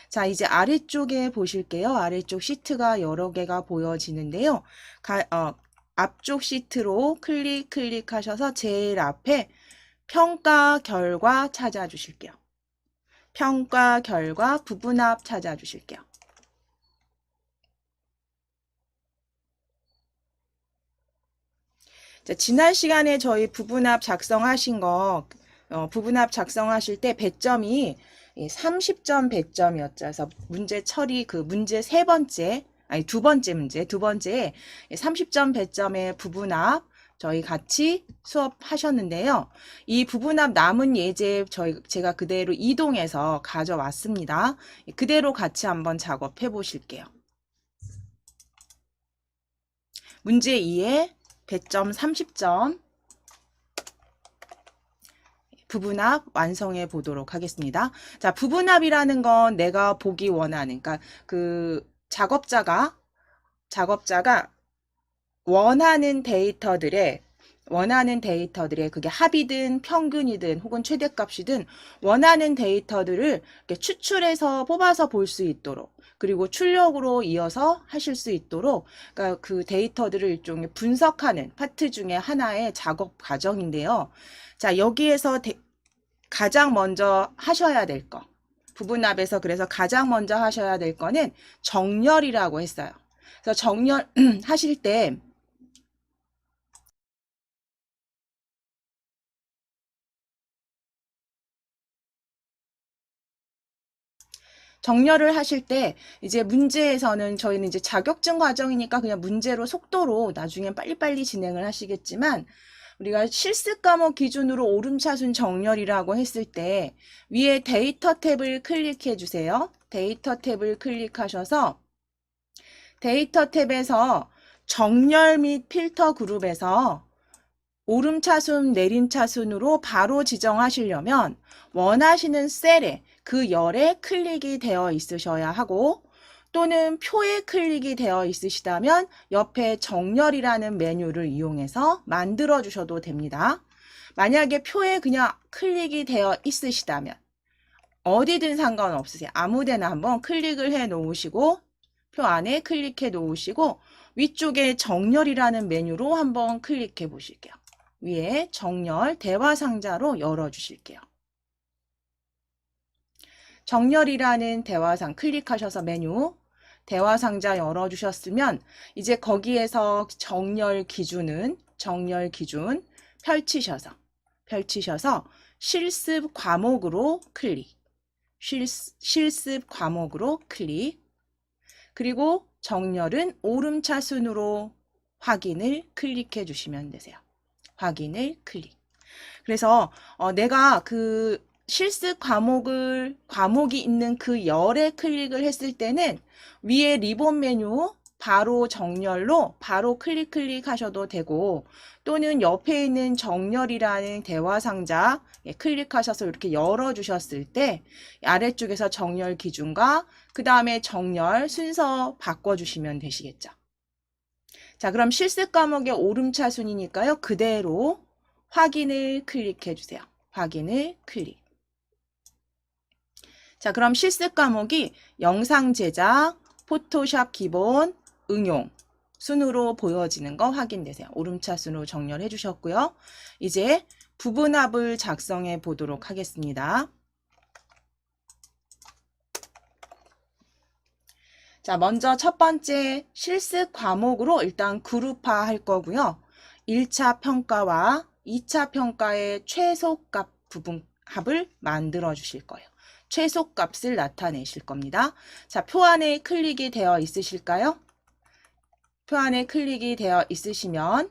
자, 이제 아래쪽에 보실게요. 아래쪽 시트가 여러 개가 보여지는데요. 앞쪽 시트로 클릭하셔서 제일 앞에 평가 결과 찾아주실게요. 평가 결과 부분합 찾아주실게요. 자, 지난 시간에 저희 부분합 작성하신 거, 부분합 작성하실 때 배점이 30점 배점이었죠. 그래서 문제 처리, 문제 세 번째, 아니 두 번째 문제, 두 번째에 30점 배점의 부분합 저희 같이 수업하셨는데요. 이 부분합 남은 예제 제가 그대로 이동해서 가져왔습니다. 그대로 같이 한번 작업해 보실게요. 문제 2에 배점 30점 부분합 완성해 보도록 하겠습니다. 자, 부분합이라는 건 내가 보기 원하는, 그러니까 작업자가 원하는 데이터들의 그게 합이든 평균이든 혹은 최대값이든 원하는 데이터들을 이렇게 추출해서 뽑아서 볼 수 있도록, 그리고 출력으로 이어서 하실 수 있도록, 그러니까 그 데이터들을 일종의 분석하는 파트 중에 하나의 작업 과정인데요. 자, 여기에서 가장 먼저 하셔야 될 거, 부분합에서 그래서 가장 먼저 하셔야 될 거는 정렬이라고 했어요. 그래서 정렬 하실 때 정렬을 하실 때 이제 문제에서는 저희는 이제 자격증 과정이니까 그냥 문제로 속도로 나중엔 빨리빨리 진행을 하시겠지만, 우리가 실습 과목 기준으로 오름차순 정렬이라고 했을 때 위에 데이터 탭을 클릭해 주세요. 데이터 탭을 클릭하셔서 데이터 탭에서 정렬 및 필터 그룹에서 오름차순, 내림차순으로 바로 지정하시려면 원하시는 셀에 그 열에 클릭이 되어 있으셔야 하고, 또는 표에 클릭이 되어 있으시다면 옆에 정렬이라는 메뉴를 이용해서 만들어 주셔도 됩니다. 만약에 표에 그냥 클릭이 되어 있으시다면 어디든 상관없으세요. 아무 데나 한번 클릭을 해 놓으시고 표 안에 클릭해 놓으시고 위쪽에 정렬이라는 메뉴로 한번 클릭해 보실게요. 위에 정렬 대화 상자로 열어 주실게요. 정렬이라는 대화상 클릭하셔서 메뉴 대화 상자 열어 주셨으면 이제 거기에서 정렬 기준 펼치셔서 실습 과목으로 클릭. 실습 과목으로 클릭. 그리고 정렬은 오름차순으로 확인을 클릭해 주시면 되세요. 확인을 클릭. 그래서 내가 그 실습 과목이 있는 그 열에 클릭을 했을 때는 위에 리본 메뉴 바로 정렬로 바로 클릭하셔도 되고, 또는 옆에 있는 정렬이라는 대화 상자 클릭하셔서 이렇게 열어 주셨을 때 아래쪽에서 정렬 기준과 그 다음에 정렬 순서 바꿔주시면 되시겠죠. 자, 그럼 실습 과목의 오름차순이니까요. 그대로 확인을 클릭해 주세요. 확인을 클릭. 자, 그럼 실습 과목이 영상 제작, 포토샵 기본, 응용 순으로 보여지는 거 확인되세요. 오름차순으로 정렬해 주셨고요. 이제 부분합을 작성해 보도록 하겠습니다. 자, 먼저 첫 번째 실습 과목으로 일단 그룹화 할 거고요. 1차 평가와 2차 평가의 최소값 부분합을 만들어 주실 거예요. 최소값을 나타내실 겁니다. 자, 표 안에 클릭이 되어 있으실까요? 표 안에 클릭이 되어 있으시면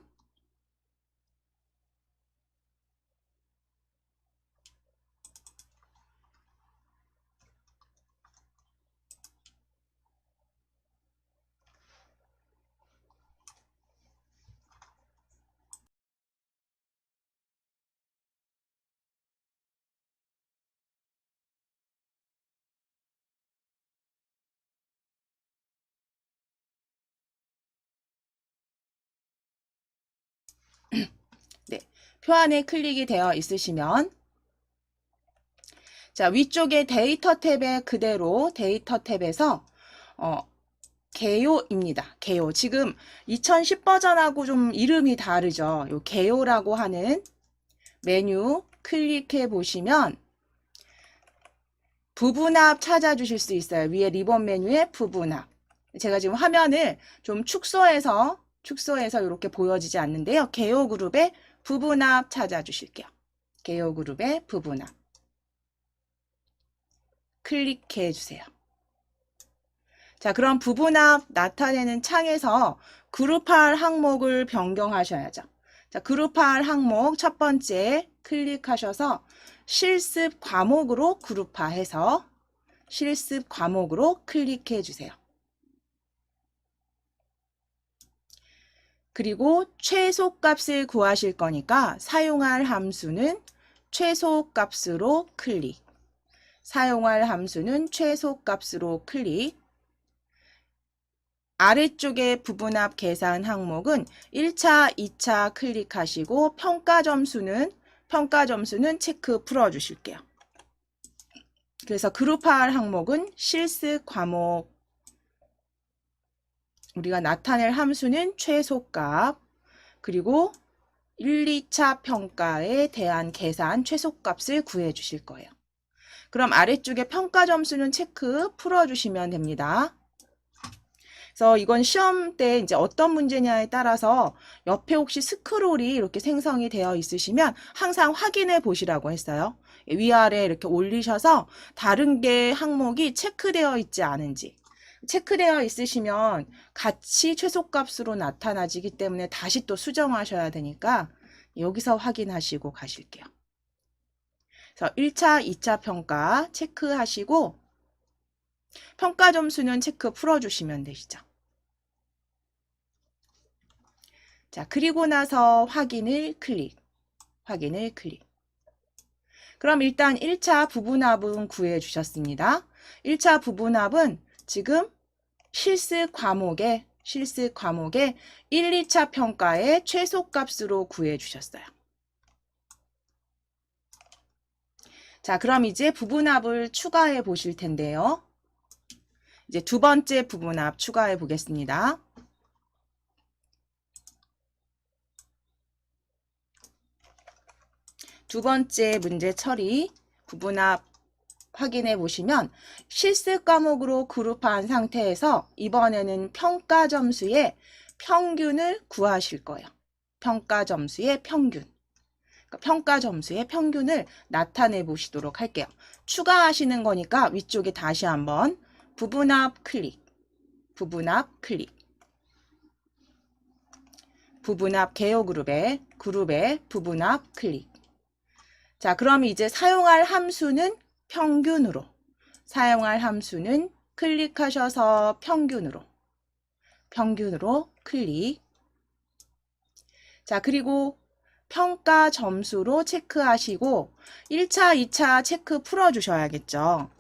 네, 표 안에 클릭이 되어 있으시면 자, 위쪽에 데이터 탭에 그대로 데이터 탭에서 개요입니다. 개요. 지금 2010 버전하고 좀 이름이 다르죠. 요 개요라고 하는 메뉴 클릭해 보시면 부분합 찾아주실 수 있어요. 위에 리본 메뉴에 부분합. 제가 지금 화면을 좀 축소해서 이렇게 보여지지 않는데요. 개요 그룹에 부분합 찾아주실게요. 개요 그룹에 부분합. 클릭해 주세요. 자, 그럼 부분합 나타내는 창에서 그룹할 항목을 변경하셔야죠. 자, 그룹할 항목 첫 번째 클릭하셔서 실습 과목으로 그룹화해서 실습 과목으로 클릭해 주세요. 그리고 최소값을 구하실 거니까 사용할 함수는 최소값으로 클릭. 사용할 함수는 최소값으로 클릭. 아래쪽에 부분합 계산 항목은 1차, 2차 클릭하시고 평가 점수는 체크 풀어주실게요. 그래서 그룹할 항목은 실습 과목. 우리가 나타낼 함수는 최소값. 그리고 1, 2차 평가에 대한 계산 최소값을 구해 주실 거예요. 그럼 아래쪽에 평가 점수는 체크 풀어주시면 됩니다. 그래서 이건 시험 때 이제 어떤 문제냐에 따라서 옆에 혹시 스크롤이 이렇게 생성이 되어 있으시면 항상 확인해 보시라고 했어요. 위아래 이렇게 올리셔서 다른 게 항목이 체크되어 있지 않은지. 체크되어 있으시면 같이 최소값으로 나타나지기 때문에 다시 또 수정하셔야 되니까 여기서 확인하시고 가실게요. 그래서 1차, 2차 평가 체크하시고 평가 점수는 체크 풀어주시면 되시죠. 자, 그리고 나서 확인을 클릭. 그럼 일단 1차 부분합은 구해 주셨습니다. 1차 부분합은 지금 실습 과목에 1, 2차 평가의 최소값으로 구해 주셨어요. 자, 그럼 이제 부분합을 추가해 보실 텐데요. 이제 두 번째 부분합 추가해 보겠습니다. 두 번째 문제 처리 부분합 확인해 보시면 실습 과목으로 그룹한 상태에서 이번에는 평가 점수의 평균을 구하실 거예요. 평가 점수의 평균. 그러니까 평가 점수의 평균을 나타내 보시도록 할게요. 추가하시는 거니까 위쪽에 다시 한번 부분합 클릭. 부분합 개요 그룹에 부분합 클릭. 자, 그럼 이제 사용할 함수는 평균으로. 사용할 함수는 클릭하셔서 평균으로 클릭. 자, 그리고 평가 점수로 체크하시고 1차, 2차 체크 풀어주셔야겠죠.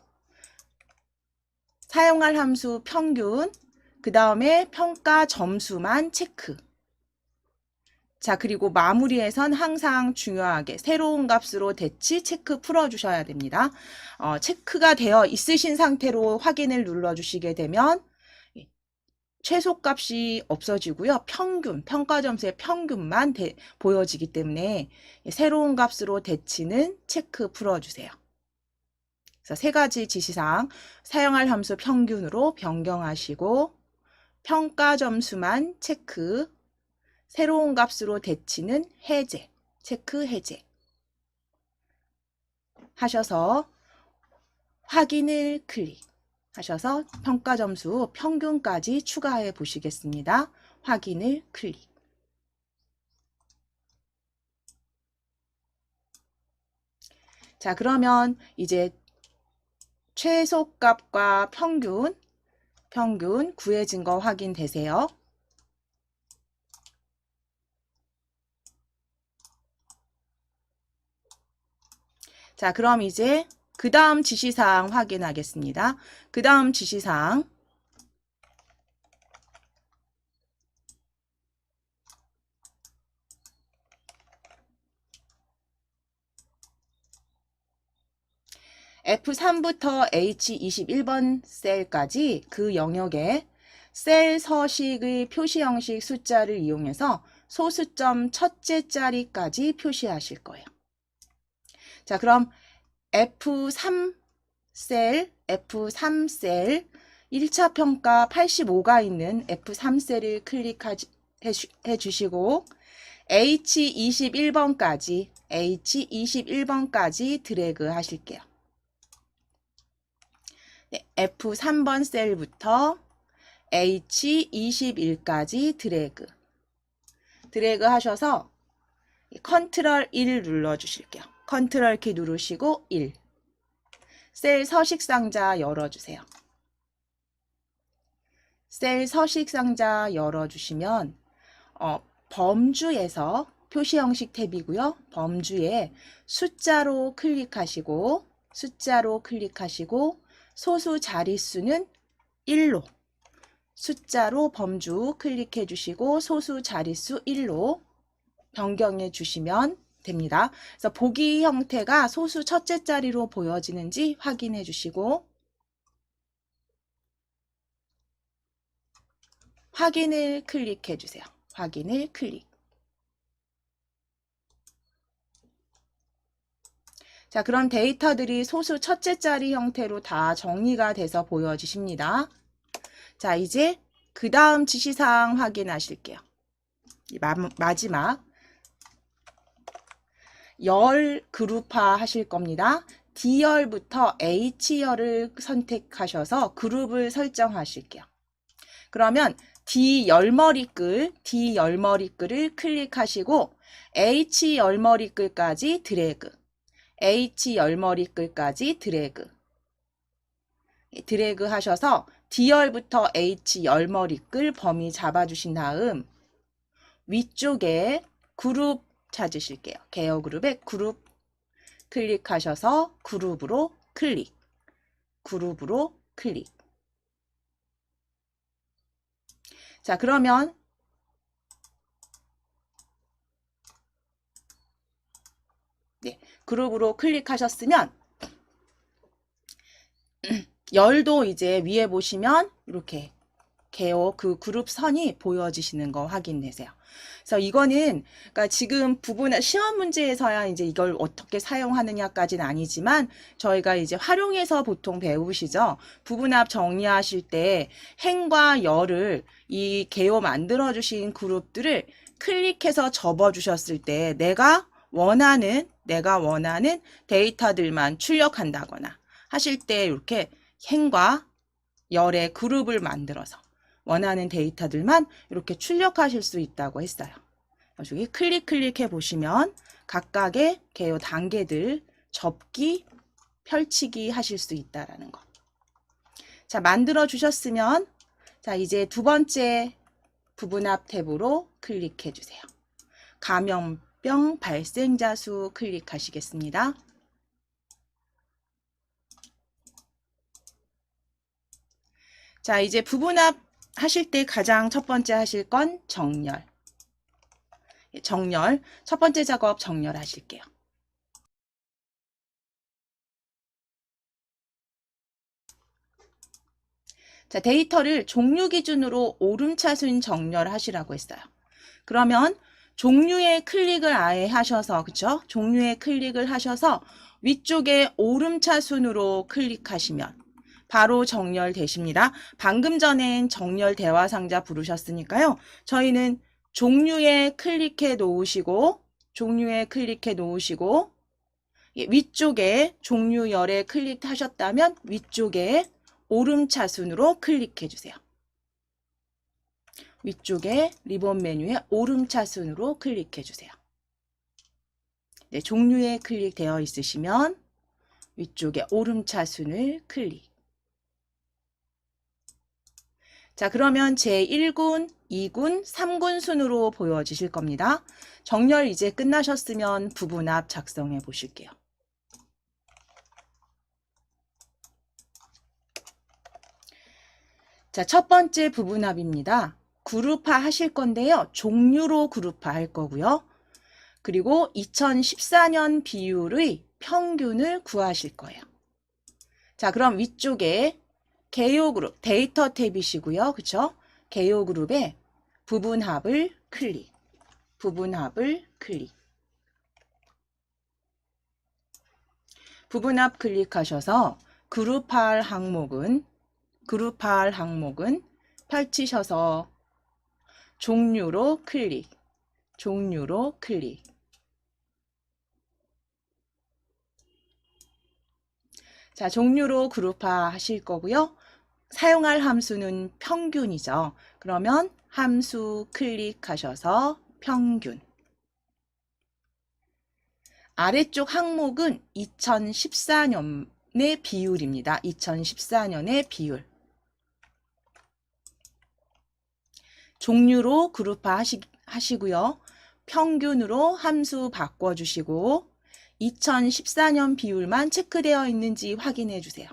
사용할 함수 평균, 그 다음에 평가 점수만 체크. 자, 그리고 마무리에선 항상 중요하게 새로운 값으로 대치 체크 풀어주셔야 됩니다. 체크가 되어 있으신 상태로 확인을 눌러주시게 되면 최소값이 없어지고요. 평가 점수의 평균만 보여지기 때문에 새로운 값으로 대치는 체크 풀어주세요. 그래서 세 가지 지시사항, 사용할 함수 평균으로 변경하시고 평가 점수만 체크, 새로운 값으로 대치는 해제, 체크 해제 하셔서 확인을 클릭하셔서 평가 점수 평균까지 추가해 보시겠습니다. 확인을 클릭. 자, 그러면 이제 최소값과 평균 구해진 거 확인되세요. 자, 그럼 이제 그 다음 지시사항 확인하겠습니다. 그 다음 지시사항 F3부터 H21번 셀까지 그 영역에 셀 서식의 표시 형식 숫자를 이용해서 소수점 첫째 자리까지 표시하실 거예요. 자, 그럼 F3셀 1차 평가 85가 있는 F3셀을 클릭해 주시고 H21번까지 드래그 하실게요. 네, F3번 셀부터 H21까지 드래그 하셔서 컨트롤 1 눌러 주실게요. 컨트롤 키 누르시고 1. 셀 서식 상자 열어 주세요. 셀 서식 상자 열어 주시면 범주에서 표시 형식 탭이고요. 범주에 숫자로 클릭하시고 소수 자릿수는 1로 숫자로 범주 클릭해 주시고 소수 자릿수 1로 변경해 주시면 됩니다. 그래서 보기 형태가 소수 첫째 자리로 보여지는지 확인해 주시고 확인을 클릭해 주세요. 확인을 클릭. 자, 그럼 데이터들이 소수 첫째 자리 형태로 다 정리가 돼서 보여지십니다. 자, 이제 그 다음 지시사항 확인하실게요. 마지막 열 그룹화 하실 겁니다. D열부터 H열을 선택하셔서 그룹을 설정하실게요. 그러면 D열머리글을 클릭하시고 H열머리글까지 드래그 하셔서 D열부터 H열머리글 범위 잡아주신 다음 위쪽에 그룹 찾으실게요. 개요 그룹에 그룹 클릭하셔서 그룹으로 클릭. 자, 그러면 네, 그룹으로 클릭하셨으면 열도 이제 위에 보시면 이렇게 개요 그 그룹 선이 보여지시는 거 확인되세요. 그래서 이거는 그러니까 지금 부분 시험 문제에서야 이제 이걸 어떻게 사용하느냐까지는 아니지만 저희가 이제 활용해서 보통 배우시죠. 부분합 정리하실 때 행과 열을 이 개요 만들어 주신 그룹들을 클릭해서 접어 주셨을 때 내가 원하는 데이터들만 출력한다거나 하실 때 이렇게 행과 열의 그룹을 만들어서 원하는 데이터들만 이렇게 출력하실 수 있다고 했어요. 여기 클릭해 보시면 각각의 개요 단계들 접기, 펼치기 하실 수 있다라는 거. 자, 만들어 주셨으면 자, 이제 두 번째 부분합 탭으로 클릭해 주세요. 감염병 발생자 수 클릭하시겠습니다. 자, 이제 부분합 하실 때 가장 첫 번째 하실 건 정렬. 첫 번째 작업 정렬 하실게요. 자, 데이터를 종류 기준으로 오름차순 정렬하시라고 했어요. 그러면 종류에 클릭을 아예 하셔서, 그쵸? 종류에 클릭을 하셔서 위쪽에 오름차순으로 클릭하시면 바로 정렬되십니다. 방금 전엔 정렬 대화 상자 부르셨으니까요. 저희는 종류에 클릭해 놓으시고 위쪽에 종류열에 클릭하셨다면 위쪽에 오름차순으로 클릭해 주세요. 위쪽에 리본 메뉴에 오름차순으로 클릭해 주세요. 네, 종류에 클릭되어 있으시면 위쪽에 오름차순을 클릭. 자, 그러면 제1군, 2군, 3군 순으로 보여지실 겁니다. 정렬 이제 끝나셨으면 부분합 작성해 보실게요. 자, 첫 번째 부분합입니다. 그룹화 하실 건데요. 종류로 그룹화 할 거고요. 그리고 2014년 비율의 평균을 구하실 거예요. 자, 그럼 위쪽에 개요 그룹, 데이터 탭이시고요. 그쵸? 개요 그룹에 부분합을 클릭, 부분합을 클릭. 부분합 클릭하셔서 그룹할 항목은 펼치셔서 종류로 클릭, 종류로 클릭. 자, 종류로 그룹화 하실 거고요. 사용할 함수는 평균이죠. 그러면 함수 클릭하셔서 평균. 아래쪽 항목은 2014년의 비율입니다. 2014년의 비율. 종류로 그룹화 하시고요. 평균으로 함수 바꿔주시고 2014년 비율만 체크되어 있는지 확인해 주세요.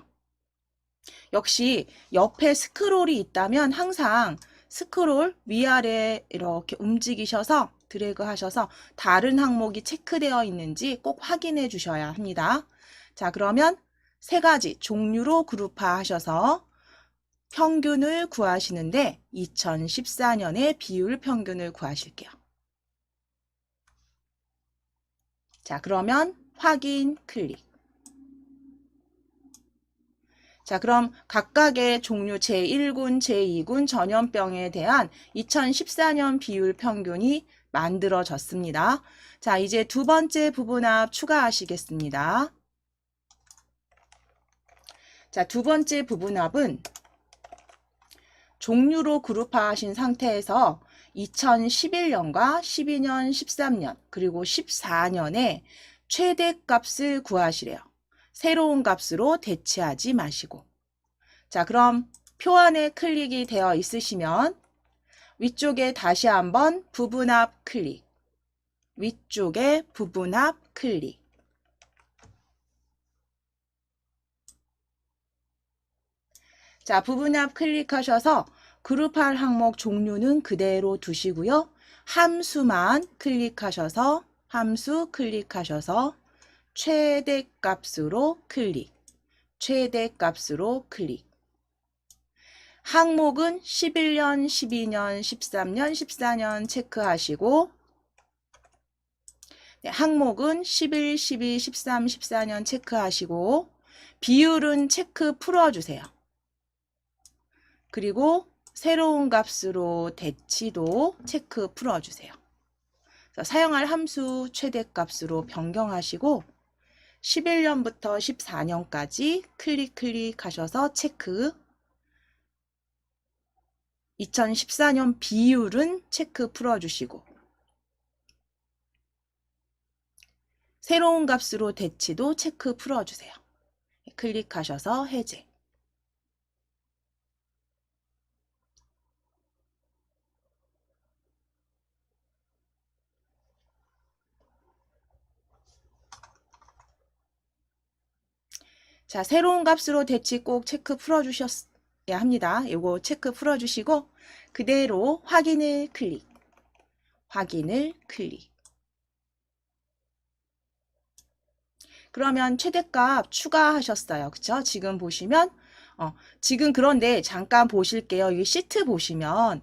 역시 옆에 스크롤이 있다면 항상 스크롤 위아래 이렇게 움직이셔서 드래그 하셔서 다른 항목이 체크되어 있는지 꼭 확인해 주셔야 합니다. 자, 그러면 세 가지 종류로 그룹화 하셔서 평균을 구하시는데 2014년의 비율 평균을 구하실게요. 자, 그러면 확인 클릭. 자, 그럼 각각의 종류 제1군, 제2군 전염병에 대한 2014년 비율 평균이 만들어졌습니다. 자, 이제 두 번째 부분합 추가하시겠습니다. 자, 두 번째 부분합은 종류로 그룹화하신 상태에서 2011년과 12년, 13년, 그리고 14년에 최대값을 구하시래요. 새로운 값으로 대체하지 마시고. 자, 그럼 표안에 클릭이 되어 있으시면 위쪽에 다시 한번 부분합 클릭. 위쪽에 부분합 클릭. 자, 부분합 클릭하셔서 그룹할 항목 종류는 그대로 두시고요. 함수만 클릭하셔서 함수 클릭하셔서 최대값으로 클릭. 최대값으로 클릭. 항목은 11년, 12년, 13년, 14년 체크하시고 네, 항목은 11, 12, 13, 14년 체크하시고 비율은 체크 풀어주세요. 그리고 새로운 값으로 대치도 체크 풀어주세요. 사용할 함수 최대값으로 변경하시고 11년부터 14년까지 클릭하셔서 체크. 2014년 비율은 체크 풀어주시고 새로운 값으로 대치도 체크 풀어주세요. 클릭하셔서 해제. 자, 새로운 값으로 대치 꼭 체크 풀어주셨어야 합니다. 이거 체크 풀어주시고 그대로 확인을 클릭. 확인을 클릭. 그러면 최대값 추가하셨어요. 그쵸? 지금 보시면 지금 그런데 잠깐 보실게요. 이 시트 보시면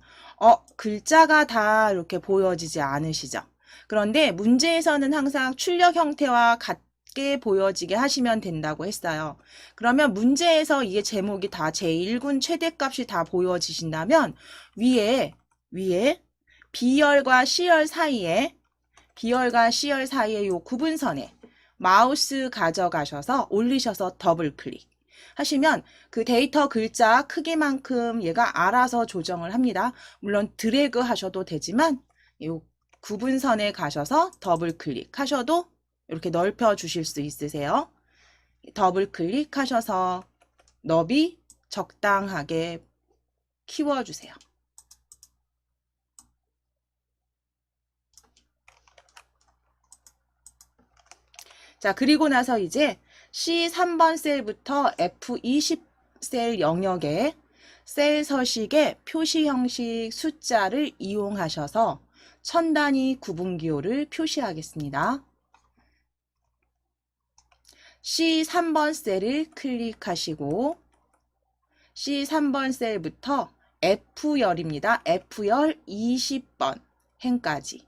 글자가 다 이렇게 보여지지 않으시죠? 그런데 문제에서는 항상 출력 형태와 같게 보여지게 하시면 된다고 했어요. 그러면 문제에서 이게 제목이 다 제1군 최대값이 다 보여지신다면 위에 B열과 C열 사이에 요 구분선에 마우스 가져가셔서 올리셔서 더블 클릭 하시면 그 데이터 글자 크기만큼 얘가 알아서 조정을 합니다. 물론 드래그 하셔도 되지만 이 구분선에 가셔서 더블 클릭 하셔도 이렇게 넓혀 주실 수 있으세요. 더블 클릭 하셔서 너비 적당하게 키워주세요. 자, 그리고 나서 이제 C3번 셀부터 F20 셀 영역에 셀 서식의 표시 형식 숫자를 이용하셔서 천 단위 구분 기호를 표시하겠습니다. C3번 셀을 클릭하시고 C3번 셀부터 F열입니다. F열 20번 행까지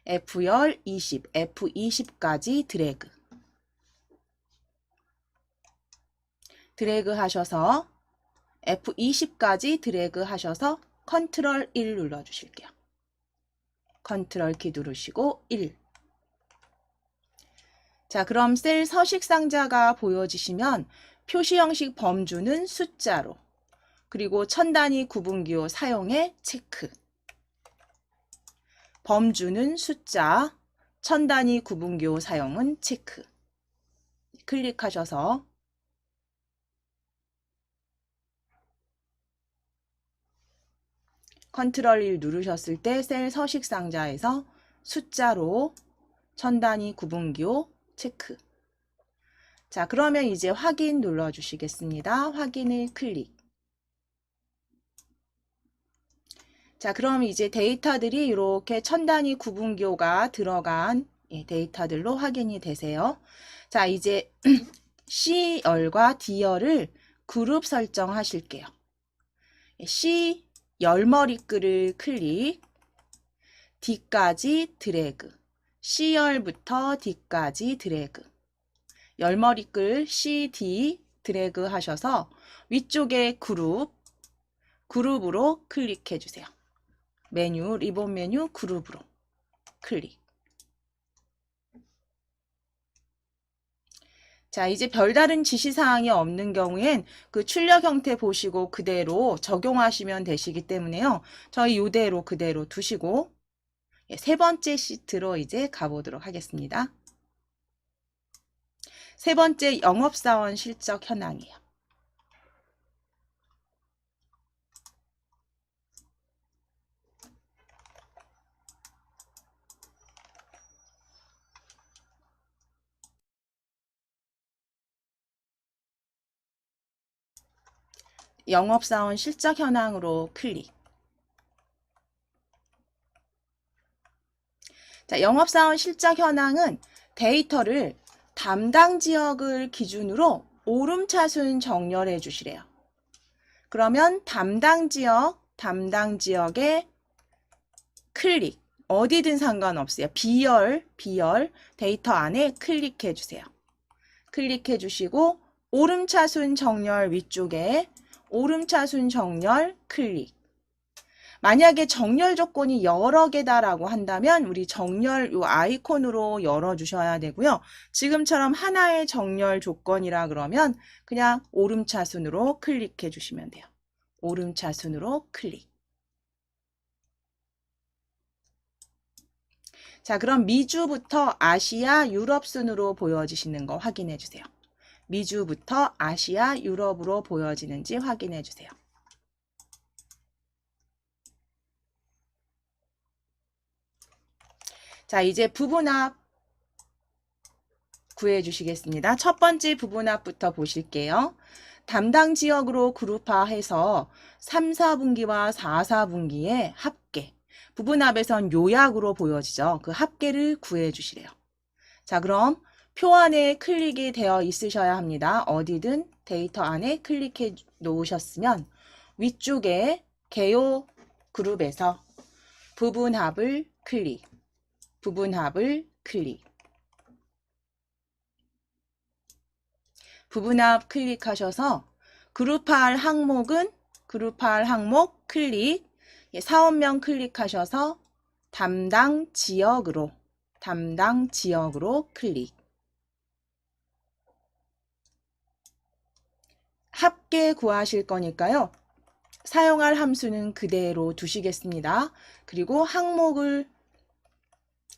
F열 20, F20까지 드래그 하셔서 F20까지 드래그 하셔서 컨트롤 1 눌러주실게요. 컨트롤 키 누르시고 1. 자, 그럼 셀 서식 상자가 보여지시면 표시 형식 범주는 숫자로, 그리고 천 단위 구분기호 사용에 체크. 범주는 숫자, 천 단위 구분기호 사용은 체크. 클릭하셔서 컨트롤 1 누르셨을 때 셀 서식 상자에서 숫자로 천 단위 구분기호 체크. 자, 그러면 이제 확인 눌러주시겠습니다. 확인을 클릭. 자, 그럼 이제 데이터들이 이렇게 천 단위 구분기호가 들어간 데이터들로 확인이 되세요. 자, 이제 C열과 D열을 그룹 설정하실게요. C 열머리글을 클릭, D까지 드래그, C열부터 D까지 드래그, 열머리글 CD 드래그 하셔서 위쪽에 그룹으로 클릭해 주세요. 메뉴, 리본 메뉴 그룹으로 클릭. 자, 이제 별다른 지시사항이 없는 경우엔 그 출력 형태 보시고 그대로 적용하시면 되시기 때문에요. 저희 이대로 그대로 두시고 세 번째 시트로 이제 가보도록 하겠습니다. 세 번째 영업사원 실적 현황이에요. 영업사원 실적 현황으로 클릭. 자, 영업사원 실적 현황은 데이터를 담당 지역을 기준으로 오름차순 정렬해 주시래요. 그러면 담당 지역에 클릭, 어디든 상관없어요. B열 데이터 안에 클릭해 주세요. 클릭해 주시고 오름차순 정렬 위쪽에 오름차순 정렬 클릭. 만약에 정렬 조건이 여러 개다라고 한다면 우리 정렬 요 아이콘으로 열어주셔야 되고요. 지금처럼 하나의 정렬 조건이라 그러면 그냥 오름차순으로 클릭해 주시면 돼요. 오름차순으로 클릭. 자, 그럼 미주부터 아시아, 유럽 순으로 보여지시는 거 확인해 주세요. 미주부터 아시아, 유럽으로 보여지는지 확인해 주세요. 자, 이제 부분합 구해 주시겠습니다. 첫 번째 부분합부터 보실게요. 담당 지역으로 그룹화해서 3, 4분기와 4, 4분기의 합계. 부분합에선 요약으로 보여지죠. 그 합계를 구해 주시래요. 자, 그럼 표 안에 클릭이 되어 있으셔야 합니다. 어디든 데이터 안에 클릭해 놓으셨으면 위쪽에 개요 그룹에서 부분합을 클릭. 부분합을 클릭. 부분합 클릭하셔서 그룹할 항목은 그룹할 항목 클릭. 사업명 클릭하셔서 담당 지역으로 클릭. 합계 구하실 거니까요. 사용할 함수는 그대로 두시겠습니다. 그리고 항목을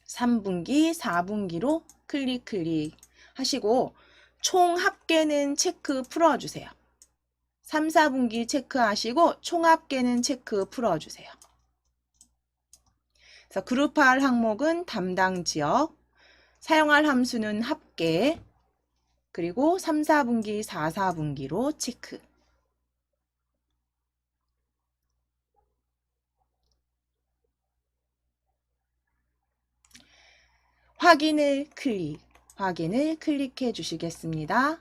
3분기, 4분기로 클릭 하시고 총 합계는 체크 풀어주세요. 3, 4분기 체크하시고 총 합계는 체크 풀어주세요. 그래서 그룹할 항목은 담당 지역, 사용할 함수는 합계, 그리고 3, 4분기, 4, 4분기로 체크. 확인을 클릭. 확인을 클릭해 주시겠습니다.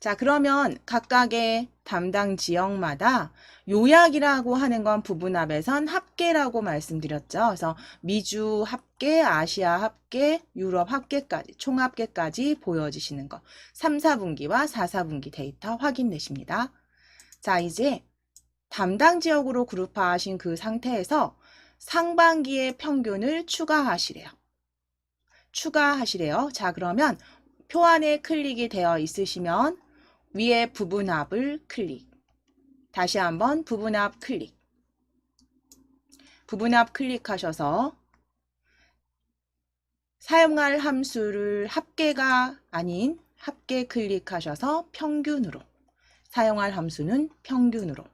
자, 그러면 각각의 담당 지역마다 요약이라고 하는 건 부분합에선 합계라고 말씀드렸죠. 그래서 미주 합계, 아시아 합계, 유럽 합계까지, 총합계까지 보여지시는 거. 3, 4분기와 4, 4분기 데이터 확인되십니다. 자, 이제 담당 지역으로 그룹화하신 그 상태에서 상반기의 평균을 추가하시래요. 자, 그러면 표 안에 클릭이 되어 있으시면 위에 부분합을 클릭. 다시 한번 부분합 클릭. 부분합 클릭하셔서 사용할 함수를 합계가 아닌 합계 클릭하셔서 평균으로. 사용할 함수는 평균으로.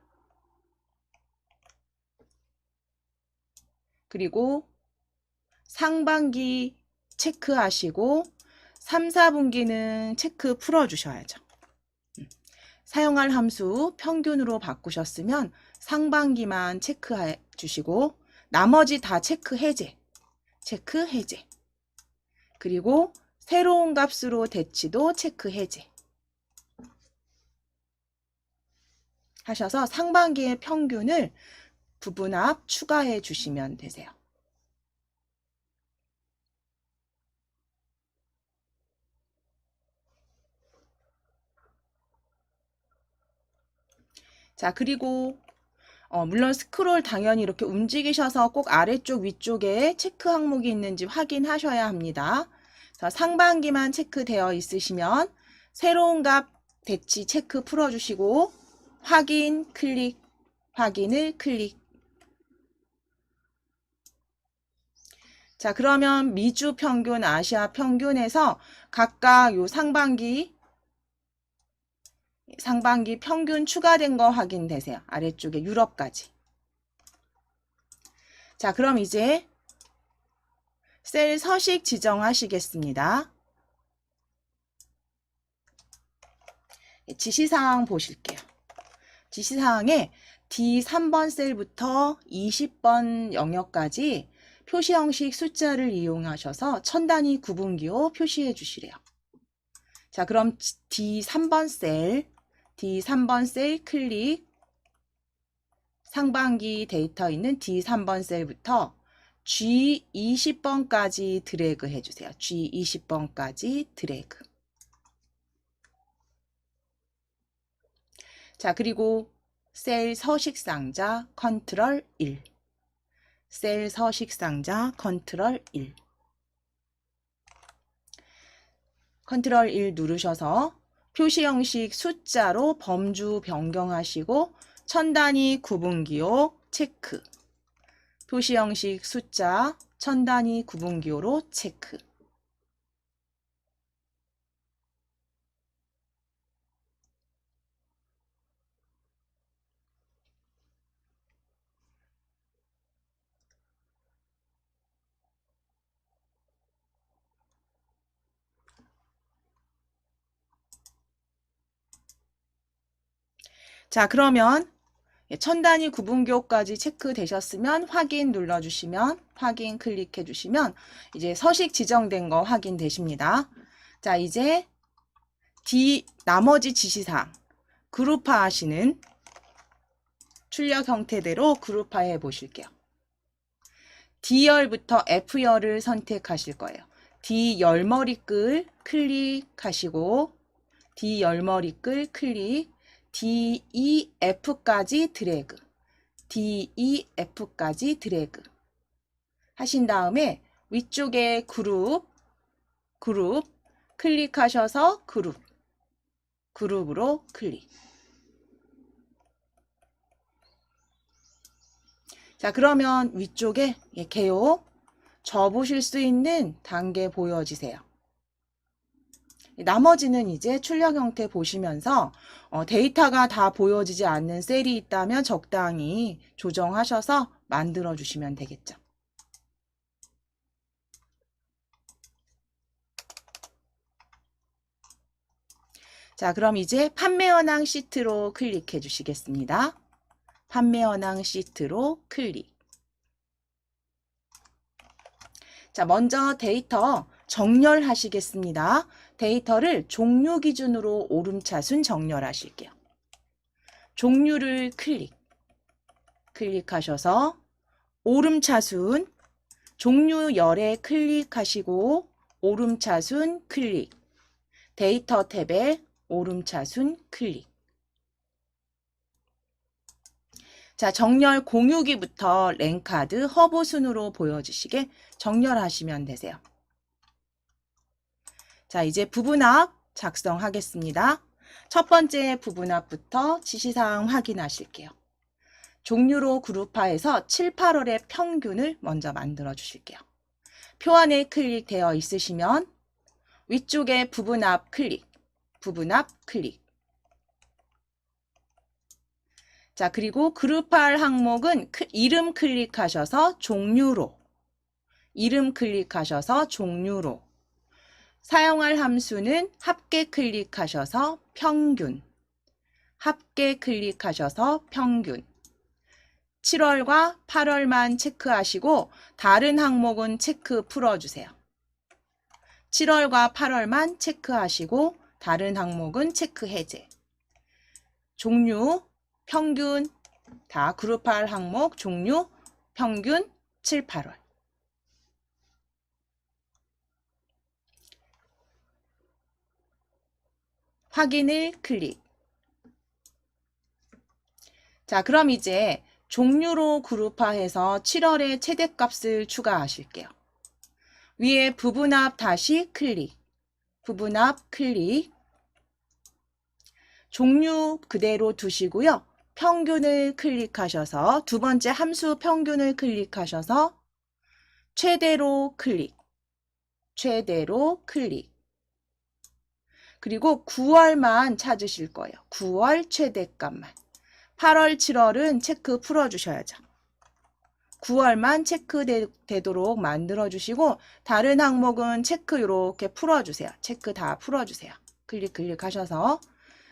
그리고 상반기 체크하시고 3, 4분기는 체크 풀어주셔야죠. 사용할 함수 평균으로 바꾸셨으면 상반기만 체크해 주시고 나머지 다 체크 해제. 그리고 새로운 값으로 대치도 체크 해제. 하셔서 상반기의 평균을 부분합 추가해 주시면 되세요. 자, 그리고 물론 스크롤 당연히 이렇게 움직이셔서 꼭 아래쪽 위쪽에 체크 항목이 있는지 확인하셔야 합니다. 그래서 상반기만 체크되어 있으시면 새로운 값 대치 체크 풀어주시고 확인 클릭, 확인을 클릭. 자, 그러면 미주 평균, 아시아 평균에서 각각 요 상반기 평균 추가된 거 확인되세요. 아래쪽에 유럽까지. 자, 그럼 이제 셀 서식 지정하시겠습니다. 지시사항 보실게요. 지시사항에 D3번 셀부터 20번 영역까지 표시 형식 숫자를 이용하셔서 천 단위 구분기호 표시해 주시래요. 자, 그럼 D3번 셀 클릭. 상반기 데이터 있는 D3번 셀부터 G20번까지 드래그 해주세요. G20번까지 드래그. 자, 그리고 셀 서식상자 컨트롤 1. 셀 서식상자 컨트롤 1. 컨트롤 1 누르셔서 표시 형식 숫자로 범주 변경하시고 천 단위 구분기호 체크. 표시 형식 숫자 천 단위 구분기호로 체크. 자, 그러면 천 단위 구분기호까지 체크되셨으면 확인 눌러주시면 확인 클릭해 주시면 이제 서식 지정된 거 확인되십니다. 자, 이제 나머지 지시사항 그룹화 하시는 출력 형태대로 그룹화해 보실게요. D열부터 F열을 선택하실 거예요. D 열머리끌 클릭하시고 D 열머리끌 클릭 DEF까지 드래그. DEF까지 드래그. 하신 다음에 위쪽에 그룹 클릭하셔서 그룹으로 클릭. 자, 그러면 위쪽에 개요 접으실 수 있는 단계 보여지세요. 나머지는 이제 출력 형태 보시면서 데이터가 다 보여지지 않는 셀이 있다면 적당히 조정하셔서 만들어 주시면 되겠죠. 자, 그럼 이제 판매 현황 시트로 클릭해 주시겠습니다. 판매 현황 시트로 클릭. 자, 먼저 데이터 정렬하시겠습니다. 데이터를 종류 기준으로 오름차순 정렬하실게요. 종류를 클릭하셔서 오름차순, 종류 열에 클릭하시고 오름차순 클릭, 데이터 탭에 오름차순 클릭. 자, 정렬 공유기부터 랭카드 허브 순으로 보여주시게 정렬하시면 되세요. 자, 이제 부분합 작성하겠습니다. 첫 번째 부분합부터 지시사항 확인하실게요. 종류로 그룹화해서 7, 8월의 평균을 먼저 만들어 주실게요. 표 안에 클릭되어 있으시면 위쪽에 부분합 클릭. 자, 그리고 그룹할 항목은 이름 클릭하셔서 종류로. 사용할 함수는 합계 클릭하셔서 평균. 7월과 8월만 체크하시고 다른 항목은 체크 풀어주세요. 7월과 8월만 체크하시고 다른 항목은 체크 해제. 종류, 평균, 다 그룹할 항목, 종류, 평균, 7, 8월. 확인을 클릭. 자, 그럼 이제 종류로 그룹화해서 7월의 최대값을 추가하실게요. 위에 부분합 다시 클릭. 종류 그대로 두시고요. 평균을 클릭하셔서 두 번째 함수 평균을 클릭하셔서 최대로 클릭. 그리고 9월만 찾으실 거예요. 9월 최대값만. 8월, 7월은 체크 풀어주셔야죠. 9월만 체크되도록 만들어주시고 다른 항목은 체크 이렇게 풀어주세요. 체크 다 풀어주세요. 클릭하셔서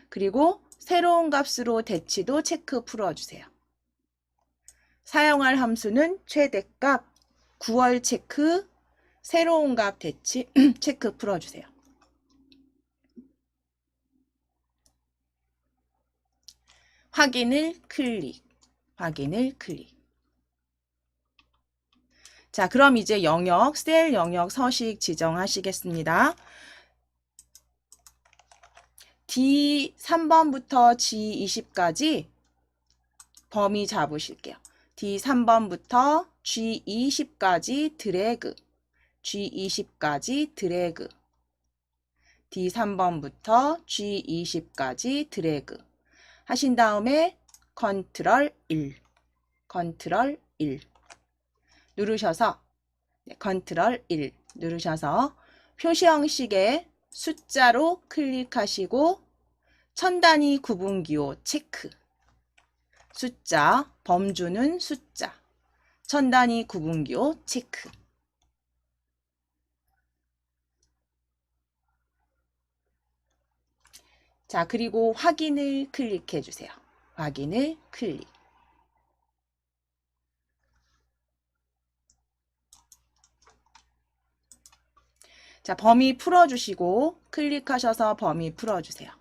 그리고 새로운 값으로 대치도 체크 풀어주세요. 사용할 함수는 최대값, 9월 체크, 새로운 값 대치 체크 풀어주세요. 확인을 클릭. 자, 그럼 이제 영역, 셀 영역 서식 지정하시겠습니다. D3번부터 G20까지 범위 잡으실게요. D3번부터 G20까지 드래그. D3번부터 G20까지 드래그. 하신 다음에 컨트롤 1 누르셔서 컨트롤 1 누르셔서 표시 형식에 숫자로 클릭하시고 천단위 구분기호 체크. 숫자, 범주는 숫자. 천단위 구분기호 체크. 자, 그리고 확인을 클릭해 주세요. 확인을 클릭. 자, 범위 풀어주시고 클릭하셔서 범위 풀어주세요.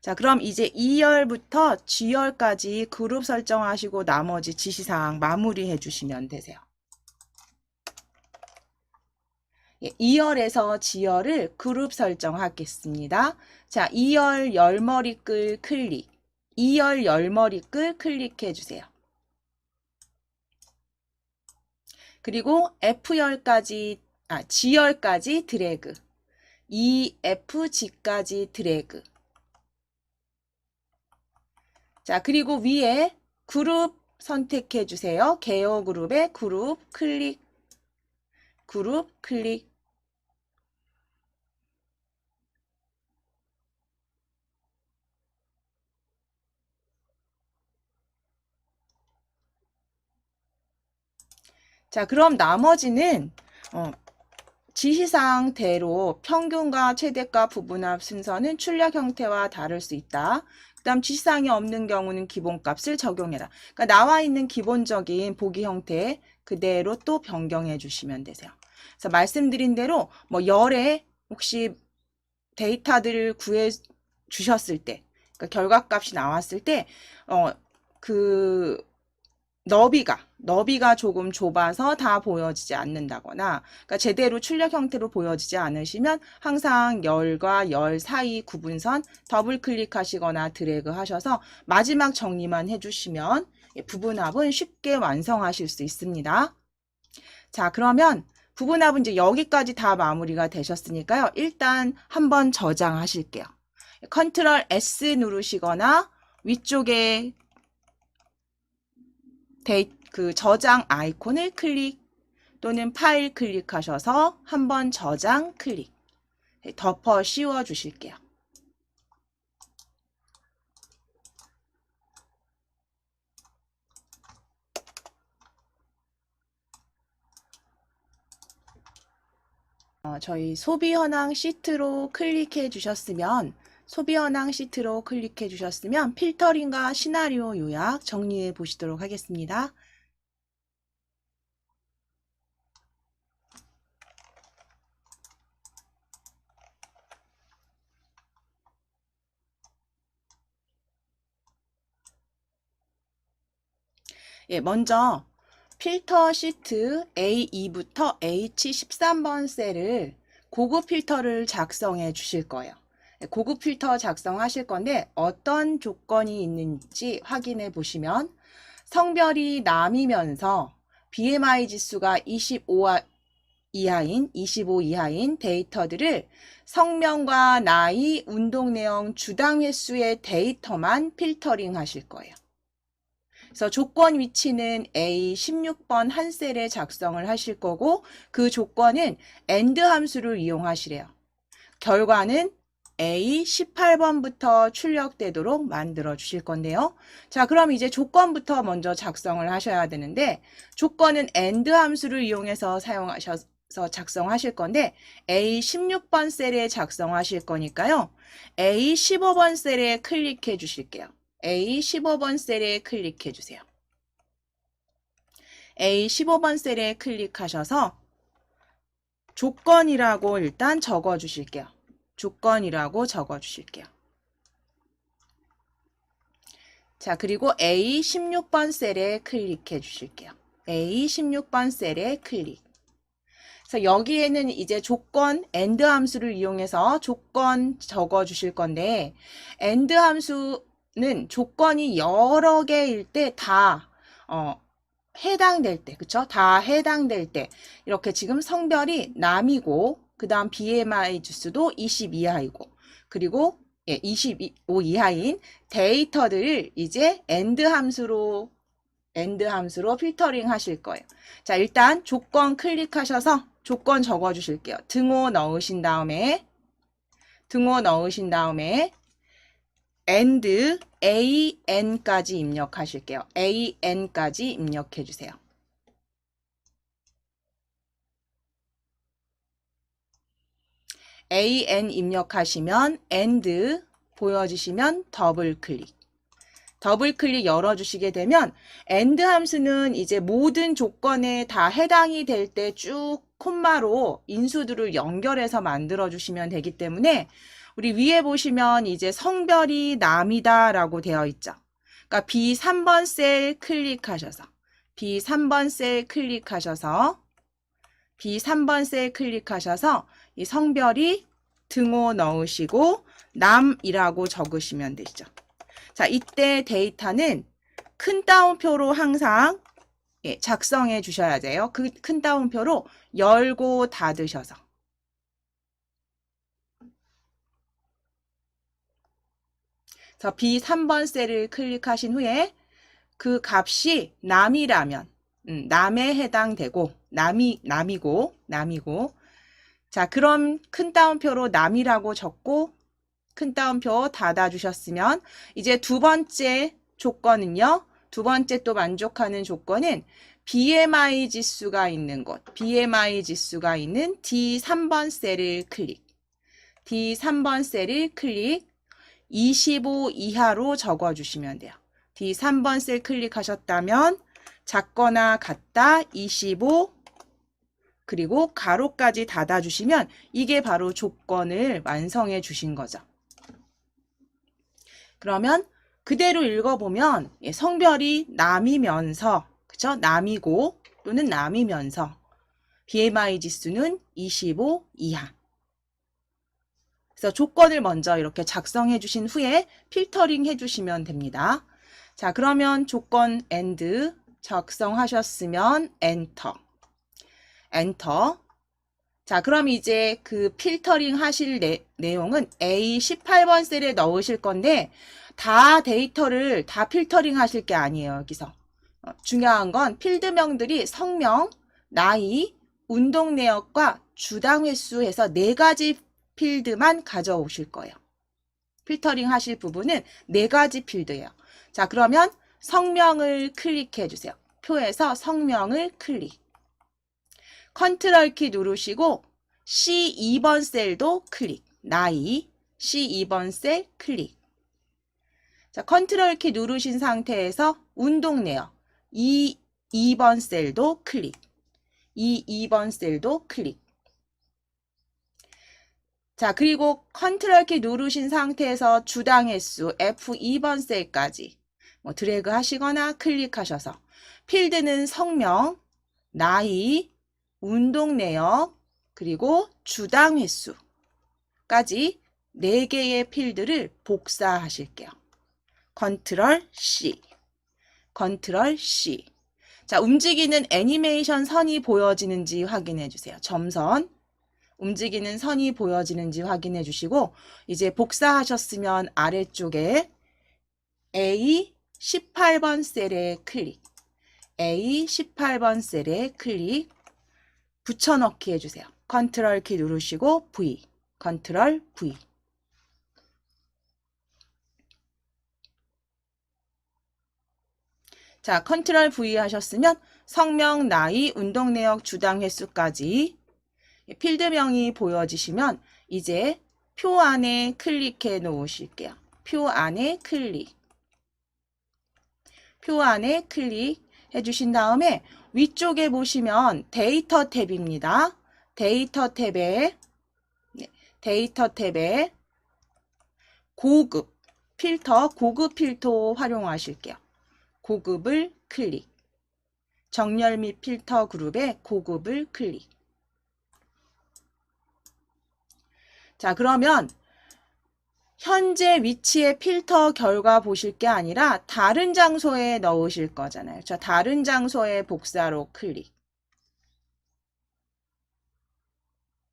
자, 그럼 이제 2열부터 G열까지 그룹 설정하시고 나머지 지시사항 마무리해 주시면 되세요. 2열에서 G열을 그룹 설정하겠습니다. 자, 2열 열머리끌 클릭. 2열 열머리끌 클릭해 주세요. 그리고 G열까지 드래그. EFG까지 드래그. 자, 그리고 위에 그룹 선택해 주세요. 개요 그룹에 그룹 클릭. 자, 그럼 나머지는 지시사항대로 평균과 최대값 부분합 순서는 출력 형태와 다를 수 있다. 그 다음 지시사항이 없는 경우는 기본값을 적용해라. 그러니까 나와 있는 기본적인 보기 형태 그대로 또 변경해 주시면 되세요. 그래서 말씀드린 대로 뭐 열에 혹시 데이터들을 구해 주셨을 때, 그러니까 결과값이 나왔을 때, 그 너비가 조금 좁아서 다 보여지지 않는다거나, 그러니까 제대로 출력 형태로 보여지지 않으시면 항상 열과 열 사이 구분선 더블 클릭하시거나 드래그 하셔서 마지막 정리만 해주시면 부분합은 쉽게 완성하실 수 있습니다. 자, 그러면 부분합은 이제 여기까지 다 마무리가 되셨으니까요. 일단 한번 저장하실게요. 컨트롤 S 누르시거나 위쪽에 그 저장 아이콘을 클릭 또는 파일 클릭하셔서 한번 저장 클릭 덮어 씌워 주실게요. 저희 소비 현황 시트로 클릭해 주셨으면 필터링과 시나리오 요약 정리해 보시도록 하겠습니다. 예, 먼저 필터 시트 A2부터 H13번 셀을 고급 필터를 작성해 주실 거예요. 고급 필터 작성하실 건데 어떤 조건이 있는지 확인해 보시면 성별이 남이면서 BMI 지수가 25 이하인 데이터들을 성명과 나이, 운동 내용, 주당 횟수의 데이터만 필터링 하실 거예요. 그래서 조건 위치는 A16번 한 셀에 작성을 하실 거고 그 조건은 AND 함수를 이용하시래요. 결과는 A18번부터 출력되도록 만들어 주실 건데요. 자, 그럼 이제 조건부터 먼저 작성을 하셔야 되는데 조건은 AND 함수를 이용해서 작성하실 건데 A16번 셀에 작성하실 거니까요. A15번 셀에 클릭해 주실게요. A15번 셀에 클릭해 주세요. A15번 셀에 클릭하셔서 조건이라고 일단 적어 주실게요. 조건이라고 적어 주실게요. 자, 그리고 A16번 셀에 클릭해 주실게요. A16번 셀에 클릭. 그래서 여기에는 이제 조건 AND 함수를 이용해서 조건 적어 주실 건데 AND 함수는 조건이 여러 개일 때 다 해당될 때, 그쵸? 다 해당될 때 이렇게 지금 성별이 남이고 그 다음 BMI 지수도 20 이하이고 그리고 25 이하인 데이터들을 이제 AND 함수로 필터링 하실 거예요. 자, 일단 조건 클릭하셔서 조건 적어 주실게요. 등호 넣으신 다음에 AND AN까지 입력하실게요. AN까지 입력해 주세요. AN 입력하시면 AND 보여주시면 더블 클릭 열어주시게 되면 AND 함수는 이제 모든 조건에 다 해당이 될 때 쭉 콤마로 인수들을 연결해서 만들어 주시면 되기 때문에 우리 위에 보시면 이제 성별이 남이다 라고 되어 있죠. 그러니까 B3번 셀 클릭하셔서 이 성별이 등호 넣으시고 남이라고 적으시면 되죠. 자, 이때 데이터는 큰 따옴표로 항상 작성해 주셔야 돼요. 그 큰 따옴표로 열고 닫으셔서. 자, B3번 셀을 클릭하신 후에 그 값이 남이라면 남에 해당되고 남이고 자, 그럼 큰 따옴표로 남이라고 적고 큰 따옴표 닫아주셨으면 이제 두 번째 조건은요. 두 번째 또 만족하는 조건은 BMI 지수가 있는 곳, BMI 지수가 있는 D3번 셀을 클릭. D3번 셀을 클릭 25 이하로 적어주시면 돼요. D3번 셀 클릭하셨다면 작거나 같다 25 그리고 가로까지 닫아주시면 이게 바로 조건을 완성해 주신 거죠. 그러면 그대로 읽어보면 성별이 남이면서 그쵸? 남이고 또는 남이면서 BMI 지수는 25 이하. 그래서 조건을 먼저 이렇게 작성해 주신 후에 필터링 해주시면 됩니다. 자, 그러면 조건 AND 작성하셨으면 엔터. 엔터. 자, 그럼 이제 그 필터링 하실 내용은 A18번 셀에 넣으실 건데 다 데이터를 다 필터링 하실 게 아니에요. 여기서. 중요한 건 필드명들이 성명, 나이, 운동 내역과 주당 횟수 해서 4가지 필드만 가져오실 거예요. 필터링 하실 부분은 4가지 필드예요. 자, 그러면 성명을 클릭해 주세요. 표에서 성명을 클릭. 컨트롤 키 누르시고 C2번 셀도 클릭. 나이 C2번 셀 클릭. 자, 컨트롤 키 누르신 상태에서 운동 내역 2번 셀도 클릭. 2번 셀도 클릭. 자, 그리고 컨트롤 키 누르신 상태에서 주당 횟수 F2번 셀까지 드래그 하시거나 클릭하셔서 필드는 성명, 나이, 운동 내역, 그리고 주당 횟수까지 4개의 필드를 복사하실게요. 컨트롤 C, 컨트롤 C. 자, 움직이는 애니메이션 선이 보여지는지 확인해 주세요. 점선. 움직이는 선이 보여지는지 확인해 주시고 이제 복사하셨으면 아래쪽에 A18번 셀에 클릭. A18번 셀에 클릭. 붙여넣기 해주세요. 컨트롤 키 누르시고 V. 컨트롤 V. 자, 컨트롤 V 하셨으면 성명, 나이, 운동 내역, 주당 횟수까지 필드명이 보여지시면 이제 표 안에 클릭해 놓으실게요. 표 안에 클릭. 표 안에 클릭 해주신 다음에 위쪽에 보시면 데이터 탭입니다. 데이터 탭에 고급 필터, 고급 필터 활용하실게요. 고급을 클릭. 정렬 및 필터 그룹에 고급을 클릭. 자, 그러면 현재 위치의 필터 결과 보실 게 아니라 다른 장소에 넣으실 거잖아요. 저 다른 장소에 복사로 클릭.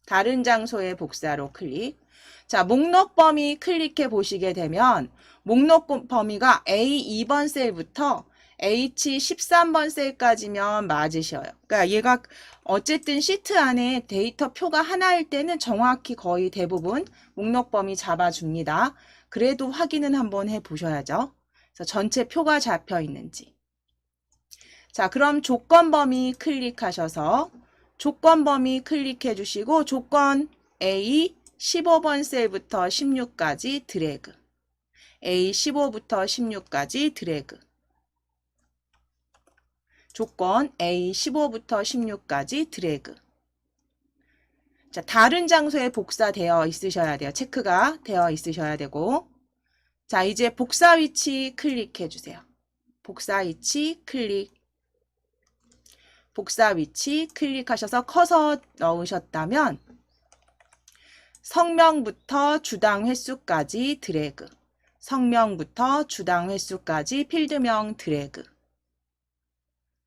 다른 장소에 복사로 클릭. 자, 목록 범위 클릭해 보시게 되면 목록 범위가 A2번 셀부터 H13번 셀까지면 맞으셔요. 그러니까 얘가 어쨌든 시트 안에 데이터 표가 하나일 때는 정확히 거의 대부분 목록 범위 잡아줍니다. 그래도 확인은 한번 해보셔야죠. 그래서 전체 표가 잡혀 있는지. 자, 그럼 조건 범위 클릭하셔서 조건 범위 클릭해 주시고 조건 A 15번 셀부터 16까지 드래그. A 15부터 16까지 드래그. 조건 A 15부터 16까지 드래그. 자, 다른 장소에 복사되어 있으셔야 돼요. 체크가 되어 있으셔야 되고. 자, 이제 복사 위치 클릭해 주세요. 복사 위치 클릭. 복사 위치 클릭하셔서 커서 넣으셨다면 성명부터 주당 횟수까지 드래그. 성명부터 주당 횟수까지 필드명 드래그.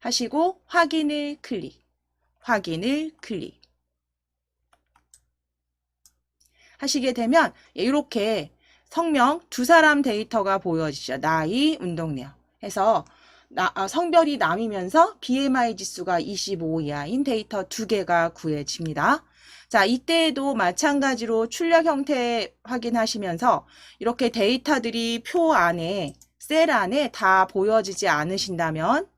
하시고 확인을 클릭. 확인을 클릭. 하시게 되면 이렇게 성명 두 사람 데이터가 보여지죠. 나이, 운동 내역 해서 성별이 남이면서 BMI 지수가 25 이하인 데이터 2개가 구해집니다. 자, 이때에도 마찬가지로 출력 형태 확인하시면서 이렇게 데이터들이 표 안에, 셀 안에 다 보여지지 않으신다면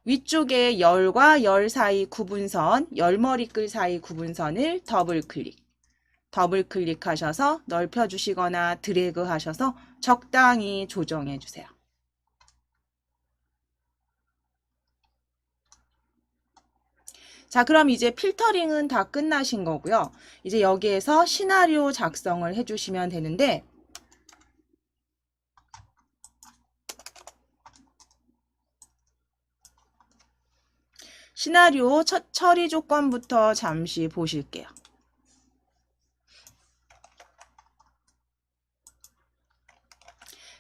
위쪽에 열과 열 사이 구분선, 열머리끌 사이 구분선을 더블 클릭. 더블 클릭하셔서 넓혀주시거나 드래그 하셔서 적당히 조정해 주세요. 자, 그럼 이제 필터링은 다 끝나신 거고요. 이제 여기에서 시나리오 작성을 해주시면 되는데, 시나리오 처리 조건부터 잠시 보실게요.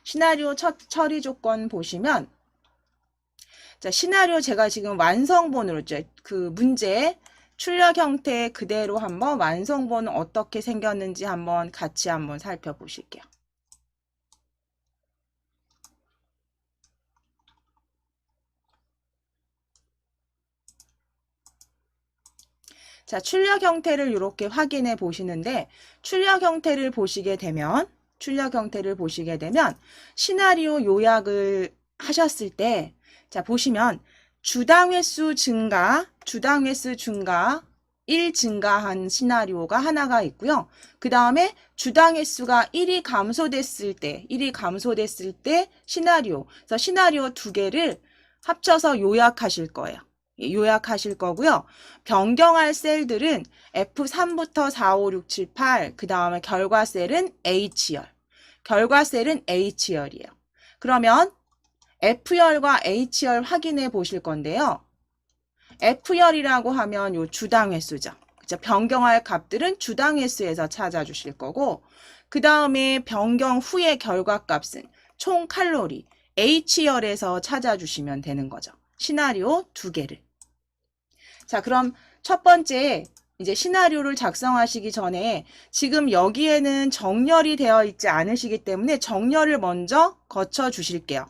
시나리오 처리 조건 보시면, 자, 시나리오 제가 지금 완성본으로 그 문제 출력 형태 그대로 한번 완성본은 어떻게 생겼는지 한번 같이 한번 살펴보실게요. 자, 출력 형태를 이렇게 확인해 보시는데, 출력 형태를 보시게 되면 시나리오 요약을 하셨을 때, 자, 보시면 주당 횟수 증가 1 증가한 시나리오가 하나가 있고요. 그 다음에 주당 횟수가 1이 감소됐을 때 시나리오, 그래서 시나리오 두 개를 합쳐서 요약하실 거예요. 요약하실 거고요. 변경할 셀들은 F3부터 4, 5, 6, 7, 8, 그 다음에 결과 셀은 H열. 결과 셀은 H열이에요. 그러면 F열과 H열 확인해 보실 건데요. F열이라고 하면 요 주당 횟수죠. 그죠? 변경할 값들은 주당 횟수에서 찾아주실 거고, 그 다음에 변경 후의 결과값은 총 칼로리, H열에서 찾아주시면 되는 거죠. 시나리오 두 개를. 자, 그럼 첫 번째 이제 시나리오를 작성하시기 전에 지금 여기에는 정렬이 되어 있지 않으시기 때문에 정렬을 먼저 거쳐 주실게요.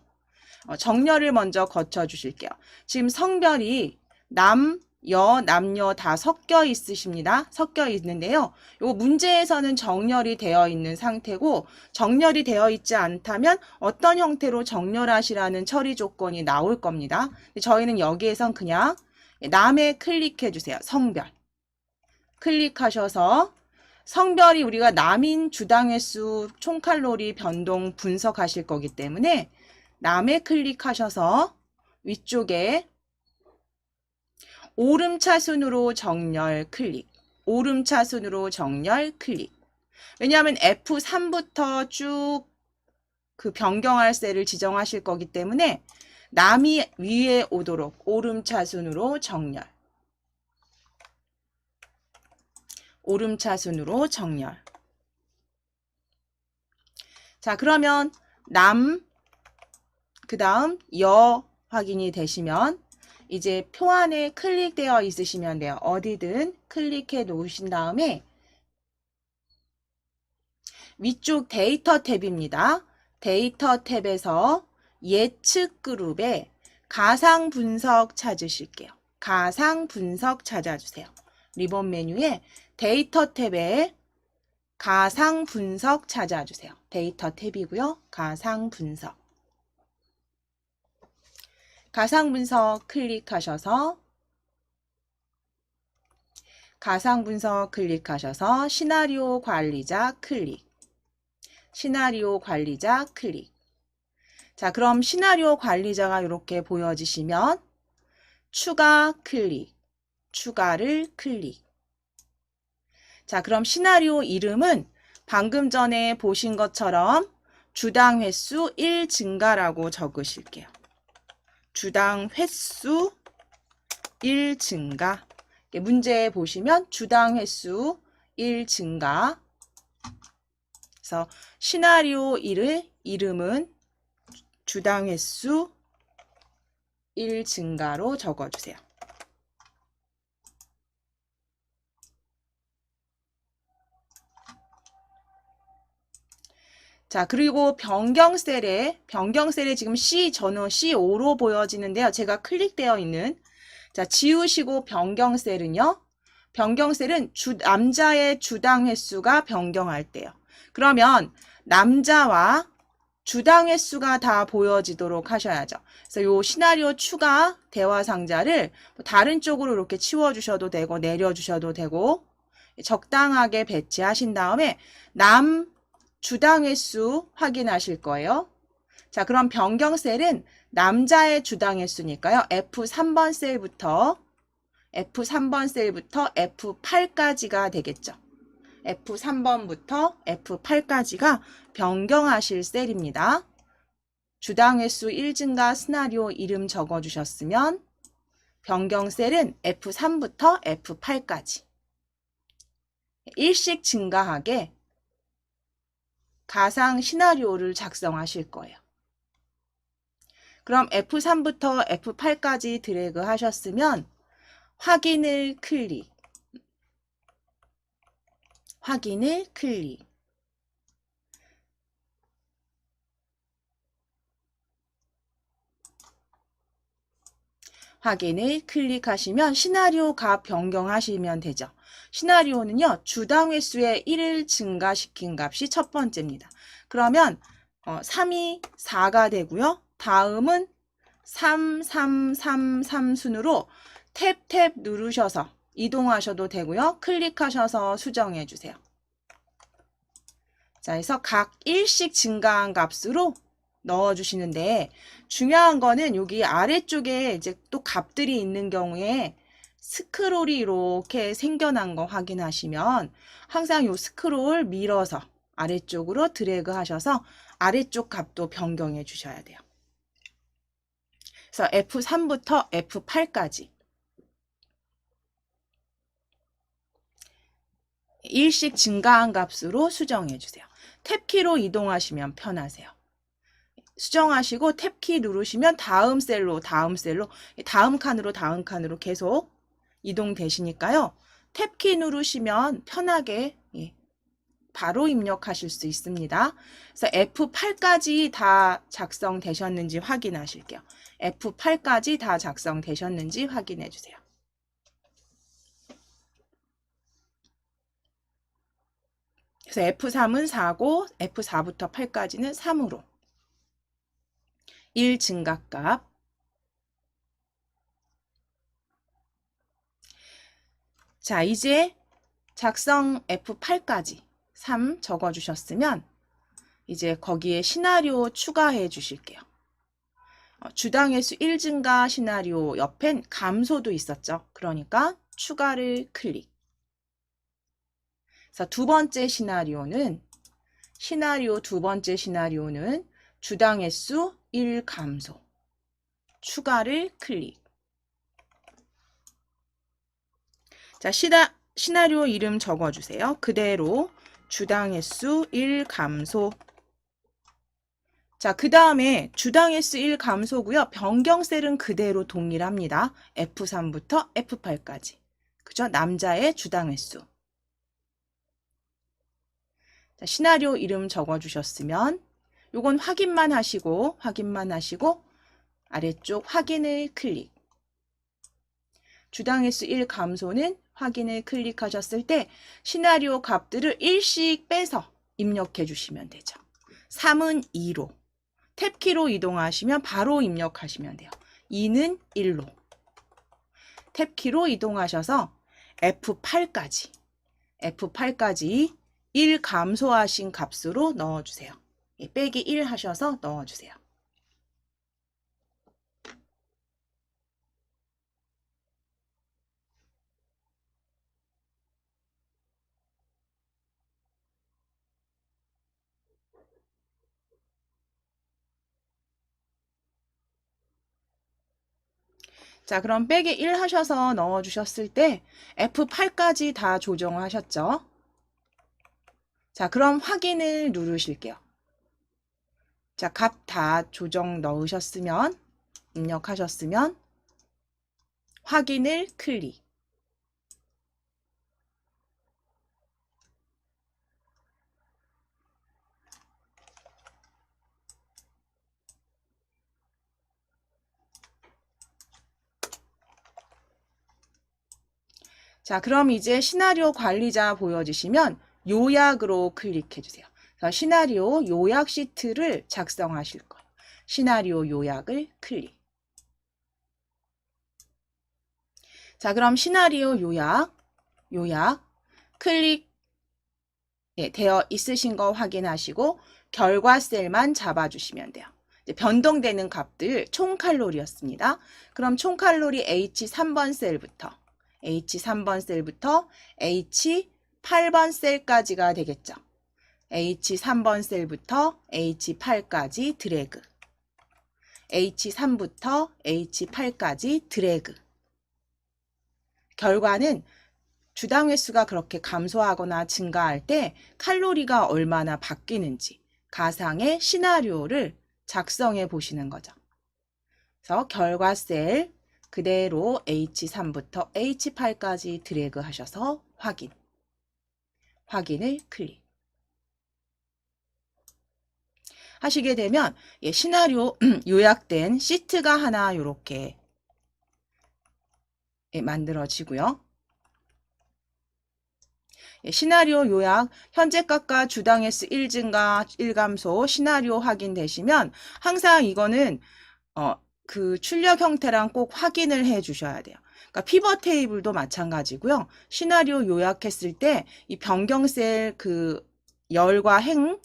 정렬을 먼저 거쳐 주실게요. 지금 성별이 남녀 다 섞여 있으십니다. 섞여 있는데요. 요 문제에서는 정렬이 되어 있는 상태고, 정렬이 되어 있지 않다면 어떤 형태로 정렬하시라는 처리 조건이 나올 겁니다. 저희는 여기에선 그냥 남에 클릭해 주세요. 성별. 클릭하셔서 성별이 우리가 남인 주당 횟수 총칼로리 변동 분석하실 거기 때문에 남에 클릭하셔서 위쪽에 오름차순으로 정렬 클릭. 오름차순으로 정렬 클릭. 왜냐하면 F3부터 쭉 그 변경할 셀을 지정하실 거기 때문에 남이 위에 오도록 오름차순으로 정렬. 오름차순으로 정렬. 자, 그러면 남, 그 다음 여 확인이 되시면 이제 표안에 클릭되어 있으시면 돼요. 어디든 클릭해 놓으신 다음에 위쪽 데이터 탭입니다. 데이터 탭에서 예측 그룹에 가상 분석 찾으실게요. 가상 분석 찾아주세요. 리본 메뉴에 데이터 탭에 가상 분석 찾아주세요. 데이터 탭이고요. 가상 분석. 가상 분석 클릭하셔서 시나리오 관리자 클릭. 시나리오 관리자 클릭. 자, 그럼 시나리오 관리자가 이렇게 보여지시면 추가 클릭. 추가를 클릭. 자, 그럼 시나리오 이름은 방금 전에 보신 것처럼 주당 횟수 1 증가라고 적으실게요. 주당 횟수 1 증가. 문제에 보시면 주당 횟수 1 증가. 그래서 시나리오 이름은 주당 횟수 1 증가로 적어주세요. 자, 그리고 변경 셀에 지금 저는 C5로 보여지는데요. 제가 클릭되어 있는, 자, 지우시고 변경 셀은요. 변경 셀은 남자의 주당 횟수가 변경할 때요. 그러면 남자와 주당 횟수가 다 보여지도록 하셔야죠. 그래서 요 시나리오 추가 대화 상자를 다른 쪽으로 이렇게 치워주셔도 되고 내려주셔도 되고 적당하게 배치하신 다음에 남 주당 횟수 확인하실 거예요. 자, 그럼 변경 셀은 남자의 주당 횟수니까요. F3번 셀부터 F3번 셀부터 F8까지가 되겠죠. F3번부터 F8까지가 변경하실 셀입니다. 주당 횟수 1 증가 시나리오 이름 적어주셨으면 변경 셀은 F3부터 F8까지 일씩 증가하게 가상 시나리오를 작성하실 거예요. 그럼 F3부터 F8까지 드래그 하셨으면 확인을 클릭, 확인을 클릭. 확인을 클릭하시면 시나리오 값 변경하시면 되죠. 시나리오는요, 주당 횟수의 1을 증가시킨 값이 첫 번째입니다. 그러면 3이 4가 되고요. 다음은 3, 3, 3, 3 순으로 탭 누르셔서 이동하셔도 되고요. 클릭하셔서 수정해 주세요. 자, 그래서 각 1씩 증가한 값으로 넣어주시는데 중요한 거는 여기 아래쪽에 이제 또 값들이 있는 경우에 스크롤이 이렇게 생겨난 거 확인하시면 항상 요 스크롤 밀어서 아래쪽으로 드래그 하셔서 아래쪽 값도 변경해 주셔야 돼요. 그래서 F3부터 F8까지 일씩 증가한 값으로 수정해 주세요. 탭키로 이동하시면 편하세요. 수정하시고 탭키 누르시면 다음 셀로 다음 칸으로 계속 이동되시니까요. 탭키 누르시면 편하게 바로 입력하실 수 있습니다. 그래서 F8까지 다 작성되셨는지 확인하실게요. F8까지 다 작성되셨는지 확인해 주세요. 그래서 F3은 4고 F4부터 8까지는 3으로 1 증가값. 자, 이제 작성 F8까지 3 적어주셨으면 이제 거기에 시나리오 추가해 주실게요. 주당 횟수 1 증가 시나리오 옆엔 감소도 있었죠. 그러니까 추가를 클릭. 그래서 두 번째 시나리오는 주당 횟수 1 감소. 추가를 클릭. 자, 시나리오 이름 적어주세요. 그대로 주당 횟수 1 감소. 자, 그 다음에 주당 횟수 1 감소고요. 변경 셀은 그대로 동일합니다. F3부터 F8까지. 그죠? 남자의 주당 횟수. 자, 시나리오 이름 적어주셨으면 요건 확인만 하시고 아래쪽 확인을 클릭. 주당 횟수 1 감소는 확인을 클릭하셨을 때 시나리오 값들을 일씩 빼서 입력해 주시면 되죠. 3은 2로 탭키로 이동하시면 바로 입력하시면 돼요. 2는 1로 탭키로 이동하셔서 F8까지 1 감소하신 값으로 넣어주세요. 빼기 1 하셔서 넣어주세요. 자, 그럼 빼기 1 하셔서 넣어주셨을 때 F8까지 다 조정하셨죠? 자, 그럼 확인을 누르실게요. 자, 값 다 조정 넣으셨으면, 입력하셨으면 확인을 클릭. 자, 그럼 이제 시나리오 관리자 보여주시면 요약으로 클릭해 주세요. 시나리오 요약 시트를 작성하실 거예요. 시나리오 요약을 클릭. 자, 그럼 시나리오 요약 클릭 되어 있으신 거 확인하시고 결과 셀만 잡아주시면 돼요. 이제 변동되는 값들 총 칼로리였습니다. 그럼 총 칼로리 H3번 셀부터 H3번 셀부터 H8번 셀까지가 되겠죠. H3번 셀부터 H8까지 드래그. H3부터 H8까지 드래그. 결과는 주당 횟수가 그렇게 감소하거나 증가할 때 칼로리가 얼마나 바뀌는지 가상의 시나리오를 작성해 보시는 거죠. 그래서 결과 셀 그대로 H3부터 H8까지 드래그 하셔서 확인. 확인을 클릭. 하시게 되면 시나리오 요약된 시트가 하나 이렇게 만들어지고요. 시나리오 요약, 현재값과 주당 횟수 1증가, 1감소, 시나리오 확인되시면 항상 이거는 그 출력 형태랑 꼭 확인을 해 주셔야 돼요. 그러니까 피벗 테이블도 마찬가지고요. 시나리오 요약했을 때 이 변경셀 그 열과 행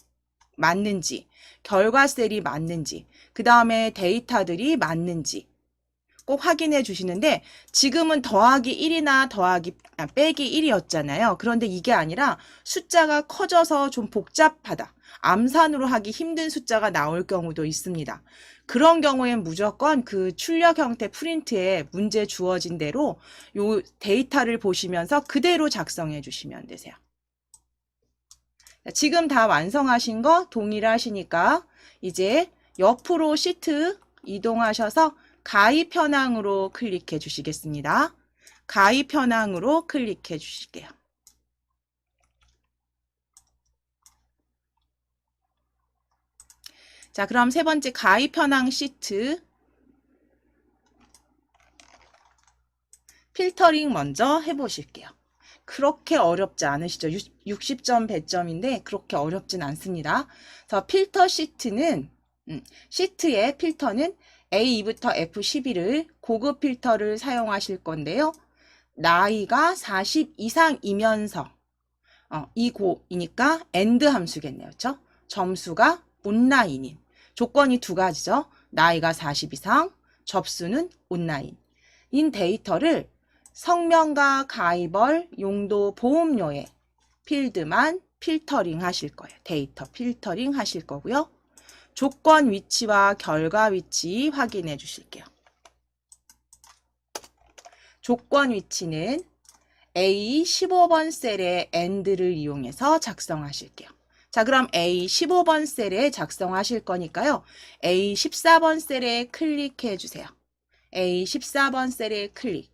맞는지, 결과 셀이 맞는지, 그 다음에 데이터들이 맞는지 꼭 확인해 주시는데 지금은 더하기 1이나 빼기 1이었잖아요. 그런데 이게 아니라 숫자가 커져서 좀 복잡하다. 암산으로 하기 힘든 숫자가 나올 경우도 있습니다. 그런 경우엔 무조건 그 출력 형태 프린트에 문제 주어진 대로 요 데이터를 보시면서 그대로 작성해 주시면 되세요. 지금 다 완성하신 거 동일하시니까 이제 옆으로 시트 이동하셔서 가입 현황으로 클릭해 주시겠습니다. 가입 현황으로 클릭해 주실게요. 자, 그럼 세 번째 가입 현황 시트 필터링 먼저 해보실게요. 그렇게 어렵지 않으시죠? 60점 100점인데 그렇게 어렵진 않습니다. 그래서 필터 시트는 시트의 필터는 A2부터 F11을 고급 필터를 사용하실 건데요. 나이가 40 이상이면서 이니까 AND 함수겠네요. 그렇죠? 점수가 온라인인 조건이 두 가지죠. 나이가 40 이상, 접수는 온라인인 데이터를 성명과 가입월, 용도, 보험료의 필드만 필터링 하실 거예요. 데이터 필터링 하실 거고요. 조건 위치와 결과 위치 확인해 주실게요. 조건 위치는 A15번 셀의 AND를 이용해서 작성하실게요. 자, 그럼 A15번 셀에 작성하실 거니까요. A14번 셀에 클릭해 주세요. A14번 셀에 클릭.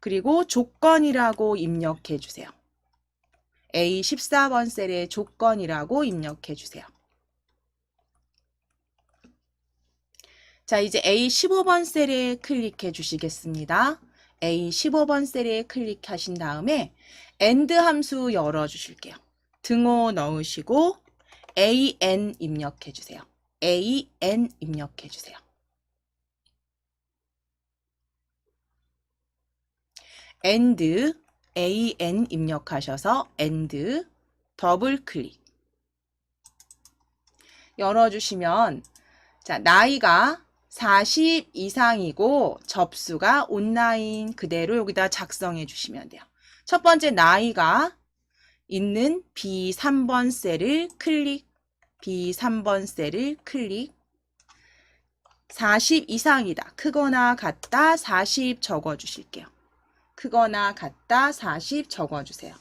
그리고 조건이라고 입력해 주세요. A14번 셀에 조건이라고 입력해 주세요. 자, 이제 A15번 셀에 클릭해 주시겠습니다. A15번 셀에 클릭하신 다음에 AND 함수 열어 주실게요. 등호 넣으시고 AN 입력해 주세요. AN 입력해 주세요. AND AN 입력하셔서 AND 더블 클릭 열어주시면 자, 나이가 40 이상이고 접수가 온라인 그대로 여기다 작성해 주시면 돼요. 첫 번째 나이가 있는 B3번 셀을 클릭, B3번 셀을 클릭, 40 이상이다. 크거나 같다 40 적어 주실게요. 크거나 같다 40 적어 주세요.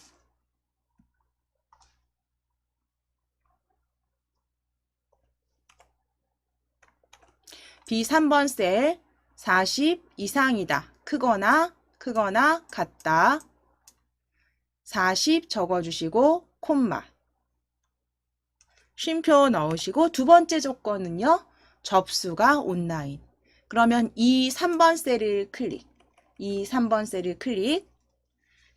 B3번 셀 40 이상이다. 크거나 같다 40 적어주시고 콤마 쉼표 넣으시고 두 번째 조건은요. 접수가 온라인. 그러면 이 3번 셀을 클릭. 이 3번 셀을 클릭.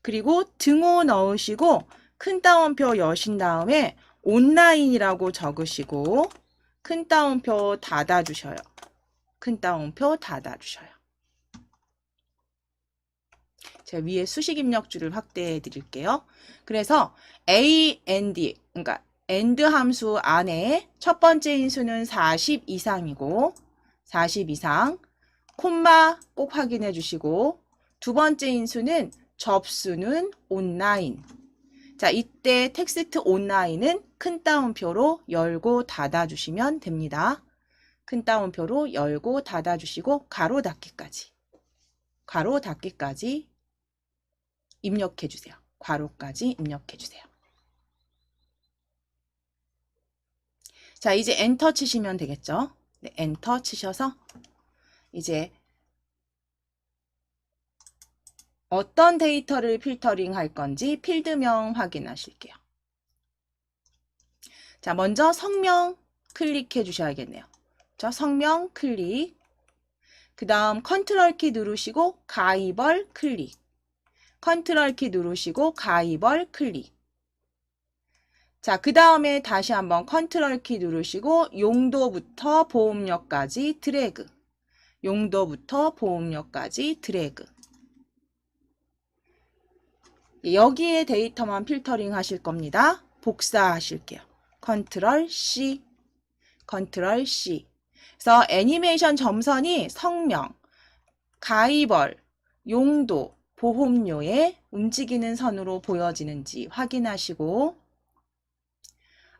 그리고 등호 넣으시고 큰 따옴표 여신 다음에 온라인이라고 적으시고 큰 따옴표 닫아주셔요. 큰 따옴표 닫아주셔요. 제가 위에 수식 입력줄을 확대해 드릴게요. 그래서 AND, 그러니까 AND 함수 안에 첫 번째 인수는 40 이상이고 40 이상, 콤마 꼭 확인해 주시고 두 번째 인수는 접수는 온라인. 자, 이때 텍스트 온라인은 큰 따옴표로 열고 닫아 주시면 됩니다. 큰 따옴표로 열고 닫아 주시고 가로 닫기까지 입력해 주세요. 괄호까지 입력해 주세요. 자, 이제 엔터 치시면 되겠죠? 네, 엔터 치셔서 이제 어떤 데이터를 필터링 할 건지 필드명 확인하실게요. 자, 먼저 성명 클릭해 주셔야겠네요. 저 성명 클릭. 그 다음 컨트롤 키 누르시고 가이벌 클릭. 컨트롤 키 누르시고 가이벌 클릭. 자, 그 다음에 다시 한번 컨트롤 키 누르시고 용도부터 보험료까지 드래그. 용도부터 보험료까지 드래그. 여기에 데이터만 필터링 하실 겁니다. 복사하실게요. 컨트롤 C. 컨트롤 C. 그래서 애니메이션 점선이 성명, 가이벌, 용도, 보험료에 움직이는 선으로 보여지는지 확인하시고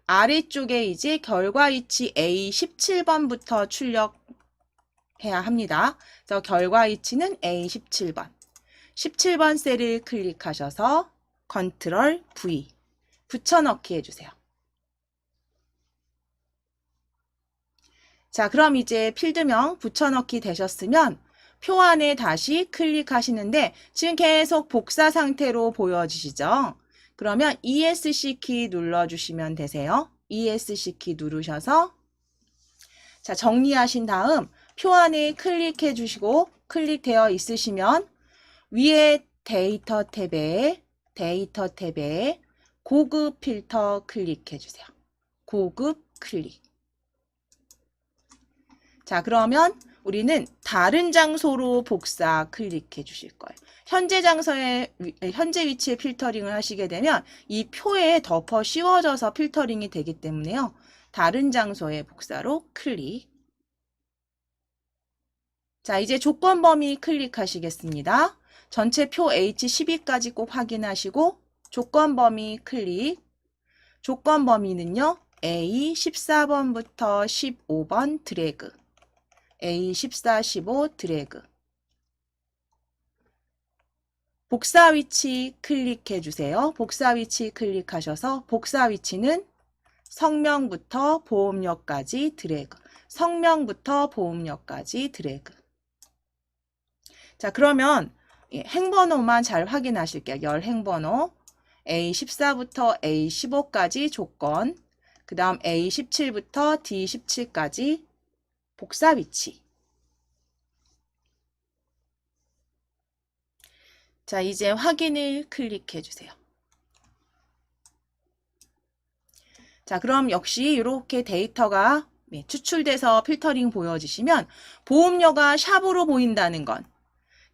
아래쪽에 이제 결과 위치 A17번부터 출력해야 합니다. 그래서 결과 위치는 A17번. 17번 셀을 클릭하셔서 컨트롤 V 붙여넣기 해주세요. 자, 그럼 이제 필드명 붙여넣기 되셨으면 표 안에 다시 클릭하시는데 지금 계속 복사 상태로 보여지시죠? 그러면 ESC 키 눌러주시면 되세요. ESC 키 누르셔서 자, 정리하신 다음 표 안에 클릭해 주시고 클릭되어 있으시면 위에 데이터 탭에 고급 필터 클릭해 주세요. 고급 클릭. 자, 그러면 우리는 다른 장소로 복사 클릭해 주실 거예요. 현재 위치에 필터링을 하시게 되면 이 표에 덮어 씌워져서 필터링이 되기 때문에요. 다른 장소의 복사로 클릭. 자, 이제 조건 범위 클릭하시겠습니다. 전체 표 H12까지 꼭 확인하시고 조건 범위 클릭. 조건 범위는요. A14번부터 15번 드래그. A14, 15 드래그. 복사 위치 클릭해 주세요. 복사 위치 클릭하셔서 복사 위치는 성명부터 보험료까지 드래그. 성명부터 보험료까지 드래그. 자, 그러면 행번호만 잘 확인하실게요. 열 행번호. A14부터 A15까지 조건. 그 다음 A17부터 D17까지 복사 위치. 자, 이제 확인을 클릭해 주세요. 자, 그럼 역시 이렇게 데이터가 추출돼서 필터링 보여지시면 보험료가 샵으로 보인다는 건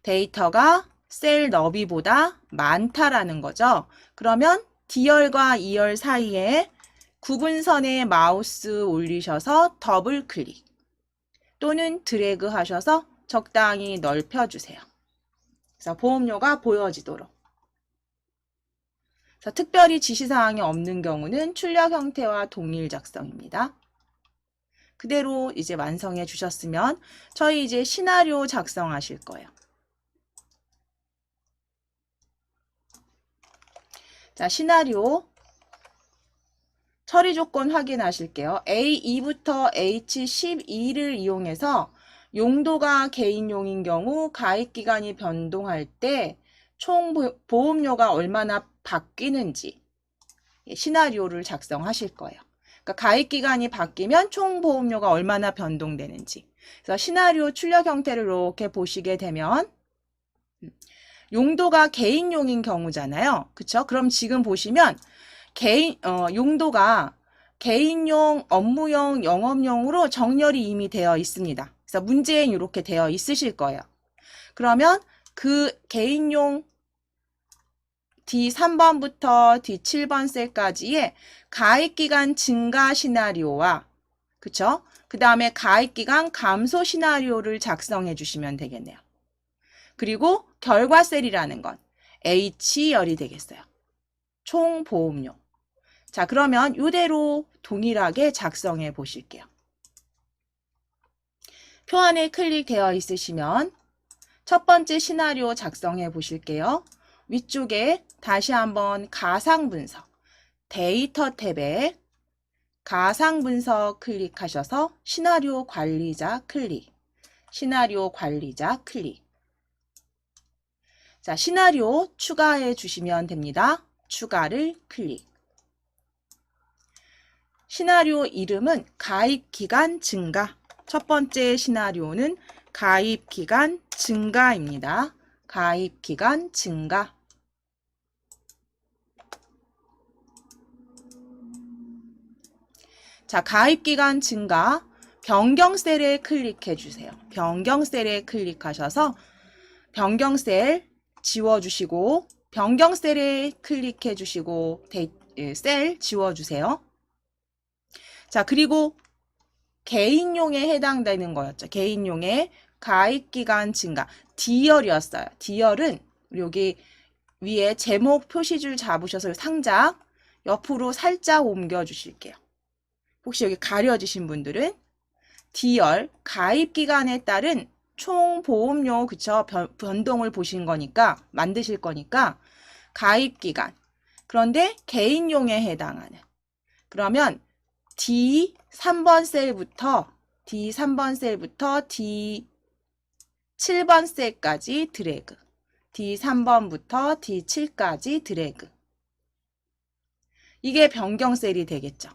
데이터가 셀 너비보다 많다라는 거죠. 그러면 D열과 E열 사이에 구분선에 마우스 올리셔서 더블 클릭 또는 드래그 하셔서 적당히 넓혀주세요. 그래서 보험료가 보여지도록. 그래서 특별히 지시사항이 없는 경우는 출력 형태와 동일 작성입니다. 그대로 이제 완성해 주셨으면 저희 이제 시나리오 작성하실 거예요. 자, 시나리오 처리 조건 확인하실게요. A2부터 H12를 이용해서 용도가 개인용인 경우 가입기간이 변동할 때 총 보험료가 얼마나 바뀌는지 시나리오를 작성하실 거예요. 그러니까 가입기간이 바뀌면 총 보험료가 얼마나 변동되는지. 그래서 시나리오 출력 형태를 이렇게 보시게 되면 용도가 개인용인 경우잖아요. 그쵸? 그럼 지금 보시면 용도가 개인용, 업무용, 영업용으로 정렬이 이미 되어 있습니다. 그래서 문제엔 이렇게 되어 있으실 거예요. 그러면 그 개인용 D3번부터 D7번 셀까지의 가입기간 증가 시나리오와 그쵸? 그 다음에 가입기간 감소 시나리오를 작성해 주시면 되겠네요. 그리고 결과셀이라는 건 H열이 되겠어요. 총 보험료. 자, 그러면 이대로 동일하게 작성해 보실게요. 표안에 클릭되어 있으시면 첫 번째 시나리오 작성해 보실게요. 위쪽에 다시 한번 가상분석, 데이터 탭에 가상분석 클릭하셔서 시나리오 관리자 클릭, 시나리오 관리자 클릭. 자, 시나리오 추가해 주시면 됩니다. 추가를 클릭. 시나리오 이름은 가입기간 증가. 첫 번째 시나리오는 가입기간 증가입니다. 가입기간 증가. 자, 가입기간 증가. 변경셀에 클릭해 주세요. 변경셀에 클릭하셔서 변경셀 지워주시고 변경셀에 클릭해 주시고 셀 지워주세요. 자, 그리고 개인용에 해당되는 거였죠. 개인용의 가입기간 증가. D열이었어요. D열은 여기 위에 제목 표시줄 잡으셔서 상자 옆으로 살짝 옮겨 주실게요. 혹시 여기 가려지신 분들은 D열 가입기간에 따른 총 보험료 그쵸? 변동을 보신 거니까 만드실 거니까 가입기간. 그런데 개인용에 해당하는. 그러면 D3번 셀부터 D7번 셀까지 드래그. D3번부터 D7까지 드래그. 이게 변경셀이 되겠죠.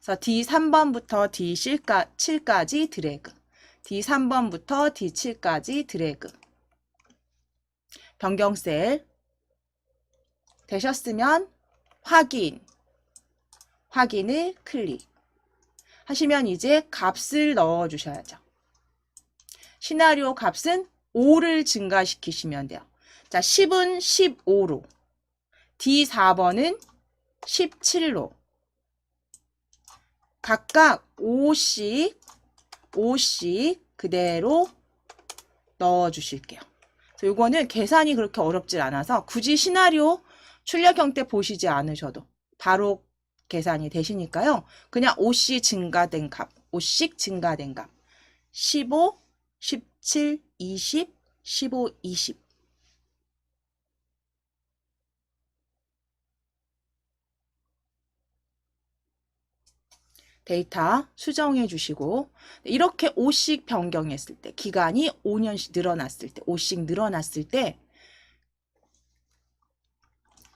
그래서 D3번부터 D7까지 드래그. D3번부터 D7까지 드래그. 변경셀 되셨으면 확인을 클릭 하시면 이제 값을 넣어 주셔야죠. 시나리오 값은 5를 증가시키시면 돼요. 자, 10은 15로, D4번은 17로, 각각 5씩 그대로 넣어 주실게요. 이거는 계산이 그렇게 어렵질 않아서 굳이 시나리오 출력형 때 보시지 않으셔도 바로 계산이 되시니까요. 그냥 5씩 증가된 값, 15, 17, 20, 15, 20. 데이터 수정해 주시고 이렇게 5씩 변경했을 때 기간이 5년씩 늘어났을 때 5씩 늘어났을 때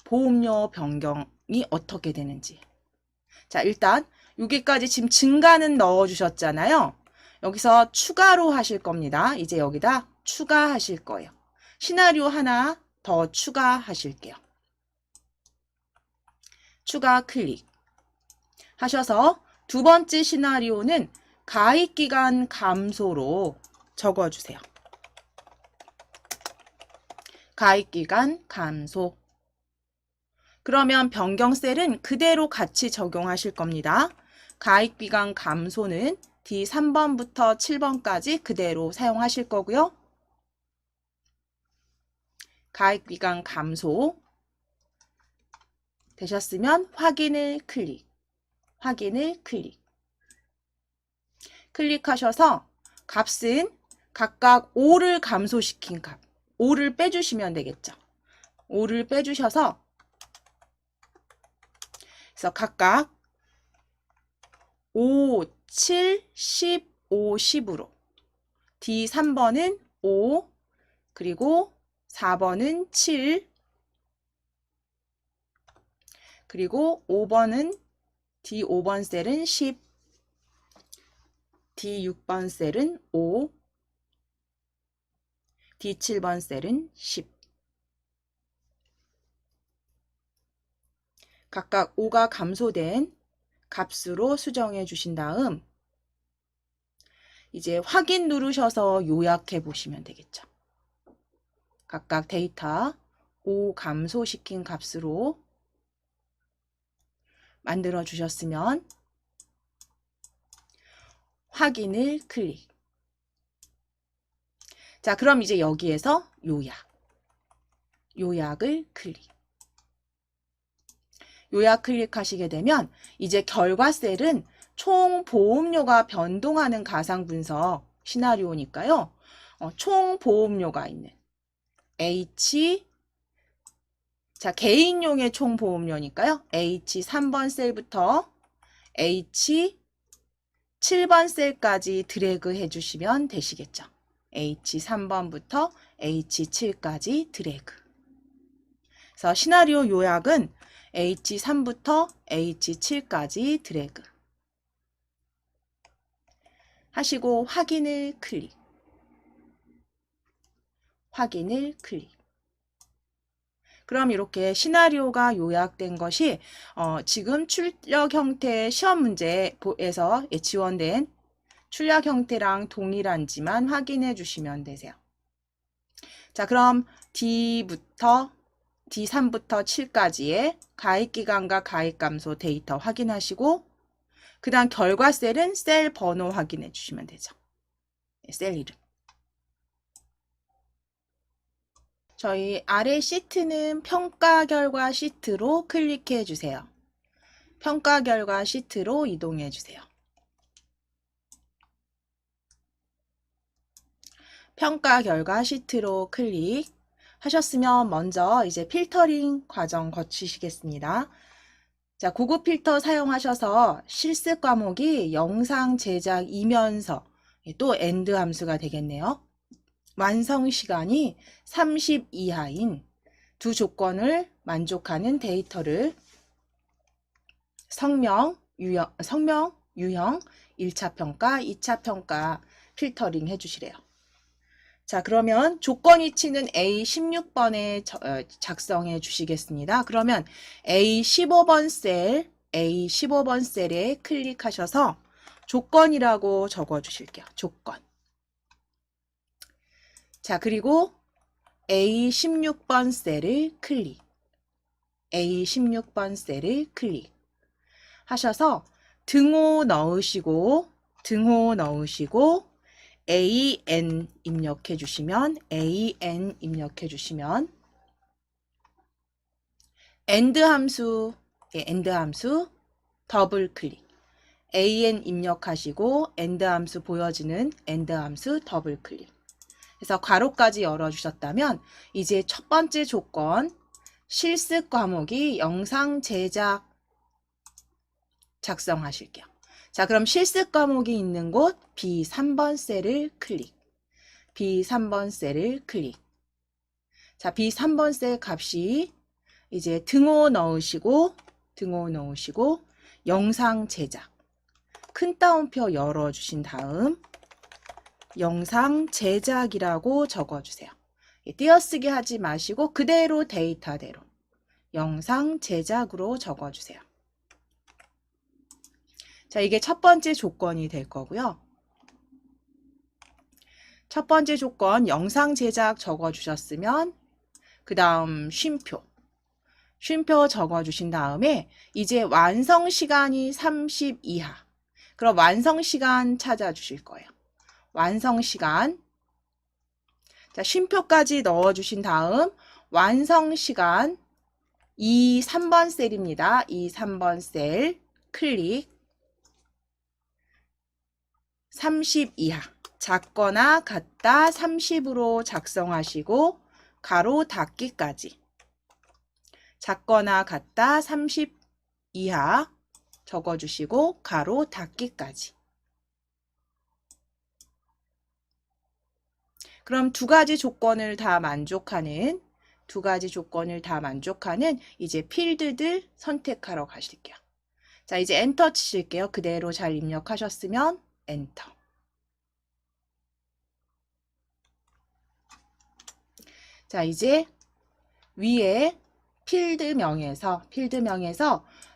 보험료 변경이 어떻게 되는지. 자, 일단 여기까지 지금 증가는 넣어 주셨잖아요. 여기서 추가로 하실 겁니다. 이제 여기다 추가하실 거예요. 시나리오 하나 더 추가하실게요. 추가 클릭 하셔서 두 번째 시나리오는 가입기간 감소로 적어주세요. 가입기간 감소. 그러면 변경셀은 그대로 같이 적용하실 겁니다. 가입기간 감소는 D3번부터 7번까지 그대로 사용하실 거고요. 가입기간 감소 되셨으면 확인을 클릭. 클릭하셔서 값은 각각 5를 감소시킨 값, 5를 빼주시면 되겠죠. 5를 빼주셔서 그래서 각각 5, 7, 15, 10으로 D3번은 5, 그리고 4번은 7, 그리고 5번은 D5번 셀은 10, D6번 셀은 5, D7번 셀은 10. 각각 5가 감소된 값으로 수정해 주신 다음 이제 확인 누르셔서 요약해 보시면 되겠죠. 각각 데이터 5 감소시킨 값으로 만들어 주셨으면 확인을 클릭. 자, 그럼 이제 여기에서 요약을 클릭. 요약 클릭하시게 되면 이제 결과 셀은 총 보험료가 변동하는 가상 분석 시나리오니까요. 총 보험료가 있는 H, 자, 개인용의 총 보험료니까요. H 3번 셀부터 H 7번 셀까지 드래그 해주시면 되시겠죠. H 3번부터 H 7까지 드래그. 그래서 시나리오 요약은 H 3부터 H 7까지 드래그 하시고 확인을 클릭. 확인을 클릭. 그럼 이렇게 시나리오가 요약된 것이 지금 출력 형태의 시험 문제에서 지원된 출력 형태랑 동일한지만 확인해 주시면 되세요. 자, 그럼 D3부터 7까지의 가입기간과 가입감소 데이터 확인하시고 그 다음 결과 셀은 셀 번호 확인해 주시면 되죠. 셀 이름. 저희 아래 시트는 평가 결과 시트로 클릭해 주세요. 평가 결과 시트로 이동해 주세요. 평가 결과 시트로 클릭하셨으면 먼저 이제 필터링 과정 거치시겠습니다. 자, 고급 필터 사용하셔서 실습 과목이 영상 제작이면서 또 엔드 함수가 되겠네요. 완성 시간이 30 이하인 두 조건을 만족하는 데이터를 성명, 유형, 1차 평가, 2차 평가 필터링 해주시래요. 자, 그러면 조건 위치는 A16번에 작성해 주시겠습니다. 그러면 A15번 셀에 클릭하셔서 조건이라고 적어 주실게요. 조건. 자, 그리고 A16번 셀을 클릭. A16번 셀을 클릭. 하셔서 등호 넣으시고 AN 입력해 주시면 엔드 함수 더블 클릭. AN 입력하시고 엔드 함수 보여지는 엔드 함수 더블 클릭. 그래서 괄호까지 열어주셨다면 이제 첫 번째 조건 실습 과목이 영상 제작 작성하실게요. 자, 그럼 실습 과목이 있는 곳 B3번 셀을 클릭. B3번 셀을 클릭. 자, B3번 셀 값이 이제 등호 넣으시고 영상 제작. 큰 따옴표 열어주신 다음 영상 제작이라고 적어주세요. 띄어쓰기 하지 마시고 그대로 데이터대로 영상 제작으로 적어주세요. 자, 이게 첫 번째 조건이 될 거고요. 첫 번째 조건 영상 제작 적어주셨으면 그 다음 쉼표 적어주신 다음에 이제 완성 시간이 30 이하. 그럼 완성 시간 찾아주실 거예요. 완성 시간. 자, 쉼표까지 넣어주신 다음 완성 시간 3번 셀입니다. 3번 셀 클릭. 30 이하. 작거나 같다 30으로 작성하시고 가로 닫기까지. 작거나 같다 30 이하 적어주시고 가로 닫기까지. 그럼 두 가지 조건을 다 만족하는 이제 필드들 선택하러 가실게요. 자, 이제 엔터 치실게요. 그대로 잘 입력하셨으면 엔터. 자, 이제 위에 필드명에서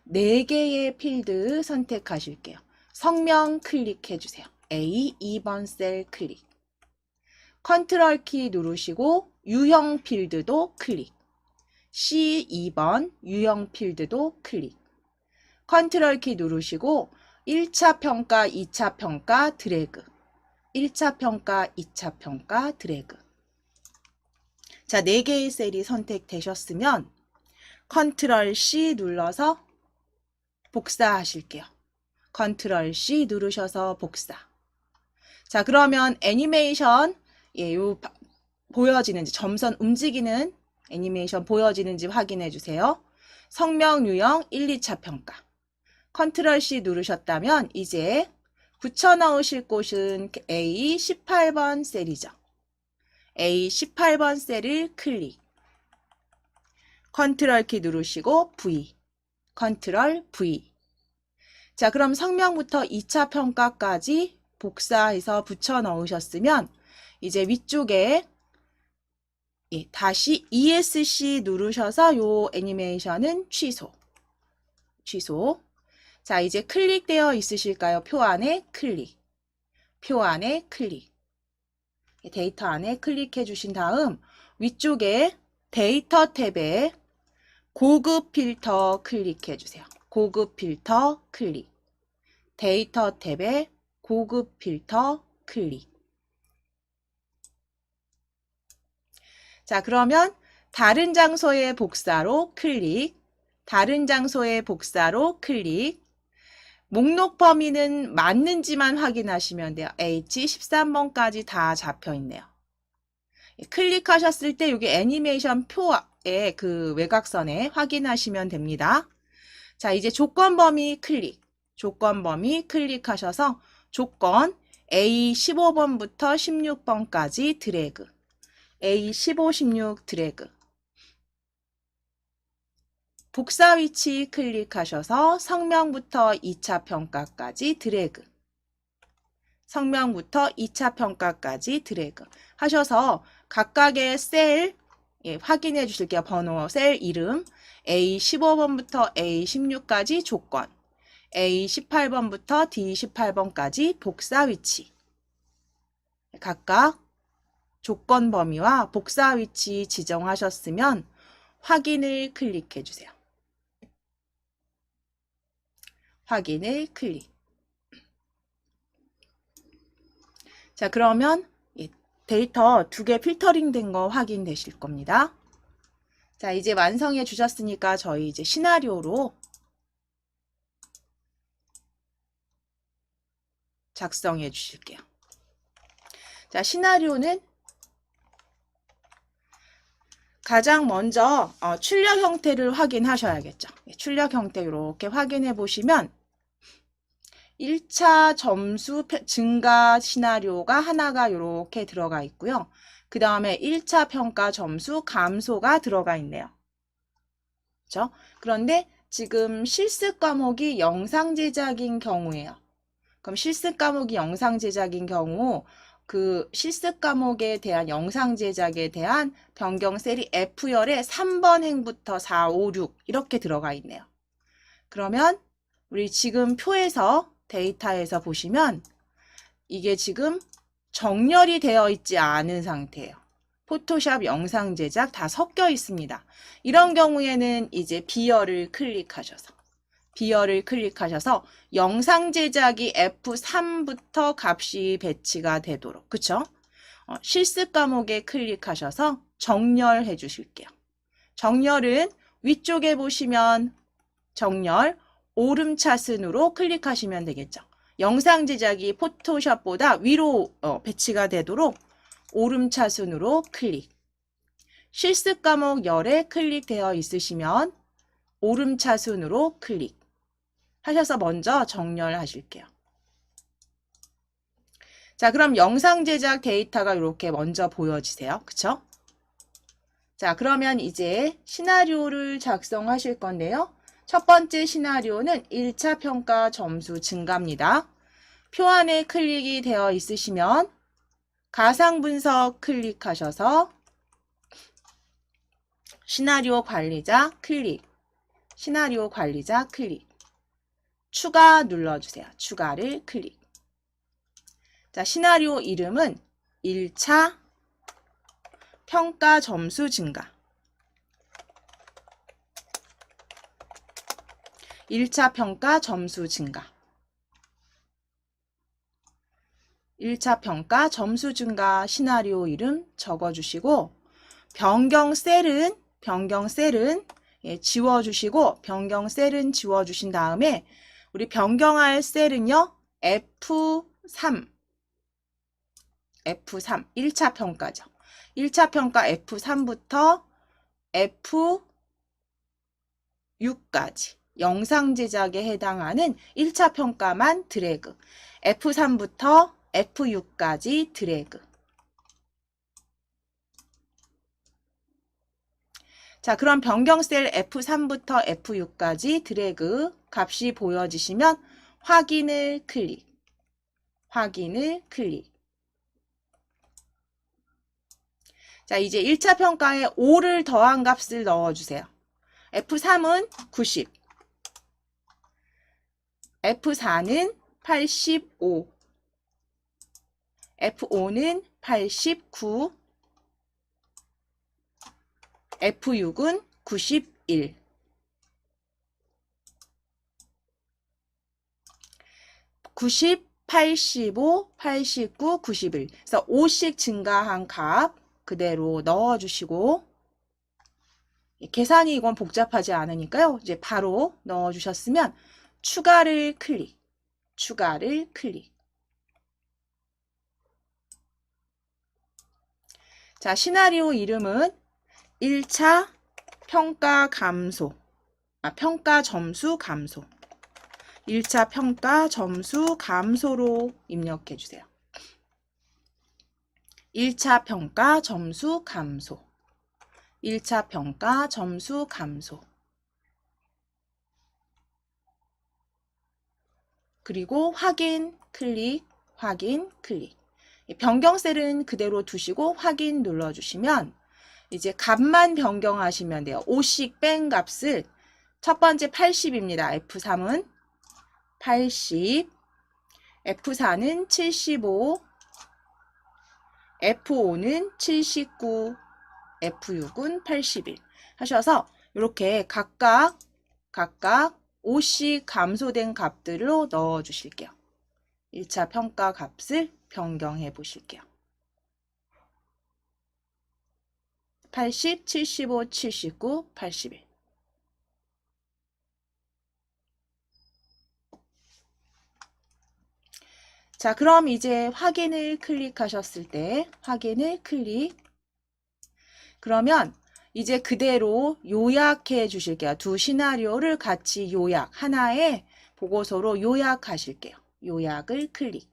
4개의 필드 선택하실게요. 성명 클릭해 주세요. A 2번 셀 클릭. 컨트롤 키 누르시고 유형 필드도 클릭. C 2번 유형 필드도 클릭. 컨트롤 키 누르시고 1차 평가, 2차 평가 드래그. 1차 평가, 2차 평가 드래그. 자, 4개의 셀이 선택되셨으면 컨트롤 C 눌러서 복사하실게요. 컨트롤 C 누르셔서 복사. 자, 그러면 애니메이션, 보여지는지, 점선 움직이는 애니메이션 보여지는지 확인해 주세요. 성명 유형 1, 2차 평가. 컨트롤 C 누르셨다면 이제 붙여 넣으실 곳은 A18번 셀이죠. A18번 셀을 클릭. 컨트롤 키 누르시고 V. 컨트롤 V. 자, 그럼 성명부터 2차 평가까지 복사해서 붙여 넣으셨으면 이제 위쪽에 다시 ESC 누르셔서 요 애니메이션은 취소. 취소. 자, 이제 클릭되어 있으실까요? 표 안에 클릭. 표 안에 클릭. 데이터 안에 클릭해 주신 다음 위쪽에 데이터 탭에 고급 필터 클릭해 주세요. 고급 필터 클릭. 데이터 탭에 고급 필터 클릭. 자, 그러면 다른 장소의 복사로 클릭. 다른 장소의 복사로 클릭. 목록 범위는 맞는지만 확인하시면 돼요. H13번까지 다 잡혀 있네요. 클릭하셨을 때 여기 애니메이션 표의 그 외곽선에 확인하시면 됩니다. 자, 이제 조건 범위 클릭. 조건 범위 클릭하셔서 조건 A15번부터 16번까지 드래그. A15, 16 드래그. 복사 위치 클릭하셔서 성명부터 2차 평가까지 드래그. 성명부터 2차 평가까지 드래그 하셔서 각각의 셀 확인해 주실게요. 번호, 셀 이름 A15번부터 A16까지 조건, A18번부터 D18번까지 복사 위치. 각각 조건 범위와 복사 위치 지정하셨으면 확인을 클릭해 주세요. 확인을 클릭. 자, 그러면 데이터 2개 필터링 된 거 확인되실 겁니다. 자, 이제 완성해 주셨으니까 저희 이제 시나리오로 작성해 주실게요. 자, 시나리오는 가장 먼저 출력 형태를 확인하셔야겠죠. 출력 형태 이렇게 확인해 보시면 1차 점수 증가 시나리오가 하나가 이렇게 들어가 있고요. 그 다음에 1차 평가 점수 감소가 들어가 있네요. 그렇죠? 그런데 지금 실습 과목이 영상 제작인 경우예요. 그럼 실습 과목이 영상 제작인 경우 그 실습 과목에 대한 영상 제작에 대한 변경 셀이 F열에 3번 행부터 4, 5, 6 이렇게 들어가 있네요. 그러면 우리 지금 표에서 데이터에서 보시면 이게 지금 정렬이 되어 있지 않은 상태예요. 포토샵 영상 제작 다 섞여 있습니다. 이런 경우에는 이제 B열을 클릭하셔서 영상 제작이 F3부터 값이 배치가 되도록, 그쵸? 실습 과목에 클릭하셔서 정렬해 주실게요. 정렬은 위쪽에 보시면 정렬 오름차순으로 클릭하시면 되겠죠. 영상 제작이 포토샵보다 위로 배치가 되도록 오름차순으로 클릭. 실습 과목 열에 클릭되어 있으시면 오름차순으로 클릭 하셔서 먼저 정렬하실게요. 자, 그럼 영상 제작 데이터가 이렇게 먼저 보여지세요. 그쵸? 자, 그러면 이제 시나리오를 작성하실 건데요. 첫 번째 시나리오는 1차 평가 점수 증가입니다. 표 안에 클릭이 되어 있으시면 가상 분석 클릭하셔서 시나리오 관리자 클릭. 시나리오 관리자 클릭. 추가 눌러주세요. 추가를 클릭. 자, 시나리오 이름은 1차 평가 점수 증가. 1차 평가 점수 증가. 1차 평가 점수 증가 시나리오 이름 적어주시고 변경 셀은 예, 지워주시고 변경 셀은 지워주신 다음에 우리 변경할 셀은요. F3 1차 평가죠. 1차 평가 F3부터 F6까지 영상 제작에 해당하는 1차 평가만 드래그 F3부터 F6까지 드래그. 자, 그럼 변경 셀 F3부터 F6까지 드래그 값이 보여지시면 확인을 클릭. 자, 이제 1차 평가에 5를 더한 값을 넣어주세요. F3은 90, F4는 85, F5는 89, F6은 91. (90) 85, 89, 91. 그래서 5씩 증가한 값 그대로 넣어주시고 계산이 이건 복잡하지 않으니까요. 이제 바로 넣어주셨으면 추가를 클릭. 자, 시나리오 이름은 1차 평가 감소. 평가 점수 감소. 1차 평가 점수 감소로 입력해 주세요. 1차 평가 점수 감소. 1차 평가 점수 감소. 그리고 확인 클릭. 변경 셀은 그대로 두시고 확인 눌러주시면 이제 값만 변경하시면 돼요. 5씩 뺀 값을 첫 번째 80입니다. F3은 80, F4는 75, F5는 79, F6은 81 하셔서 이렇게 각각 5씩 감소된 값들로 넣어 주실게요. 1차 평가 값을 변경해 보실게요. 80, 75, 79, 81. 자, 그럼 이제 확인을 클릭하셨을 때 확인을 클릭. 그러면 이제 그대로 요약해 주실게요. 두 시나리오를 같이 요약, 하나의 보고서로 요약하실게요. 요약을 클릭.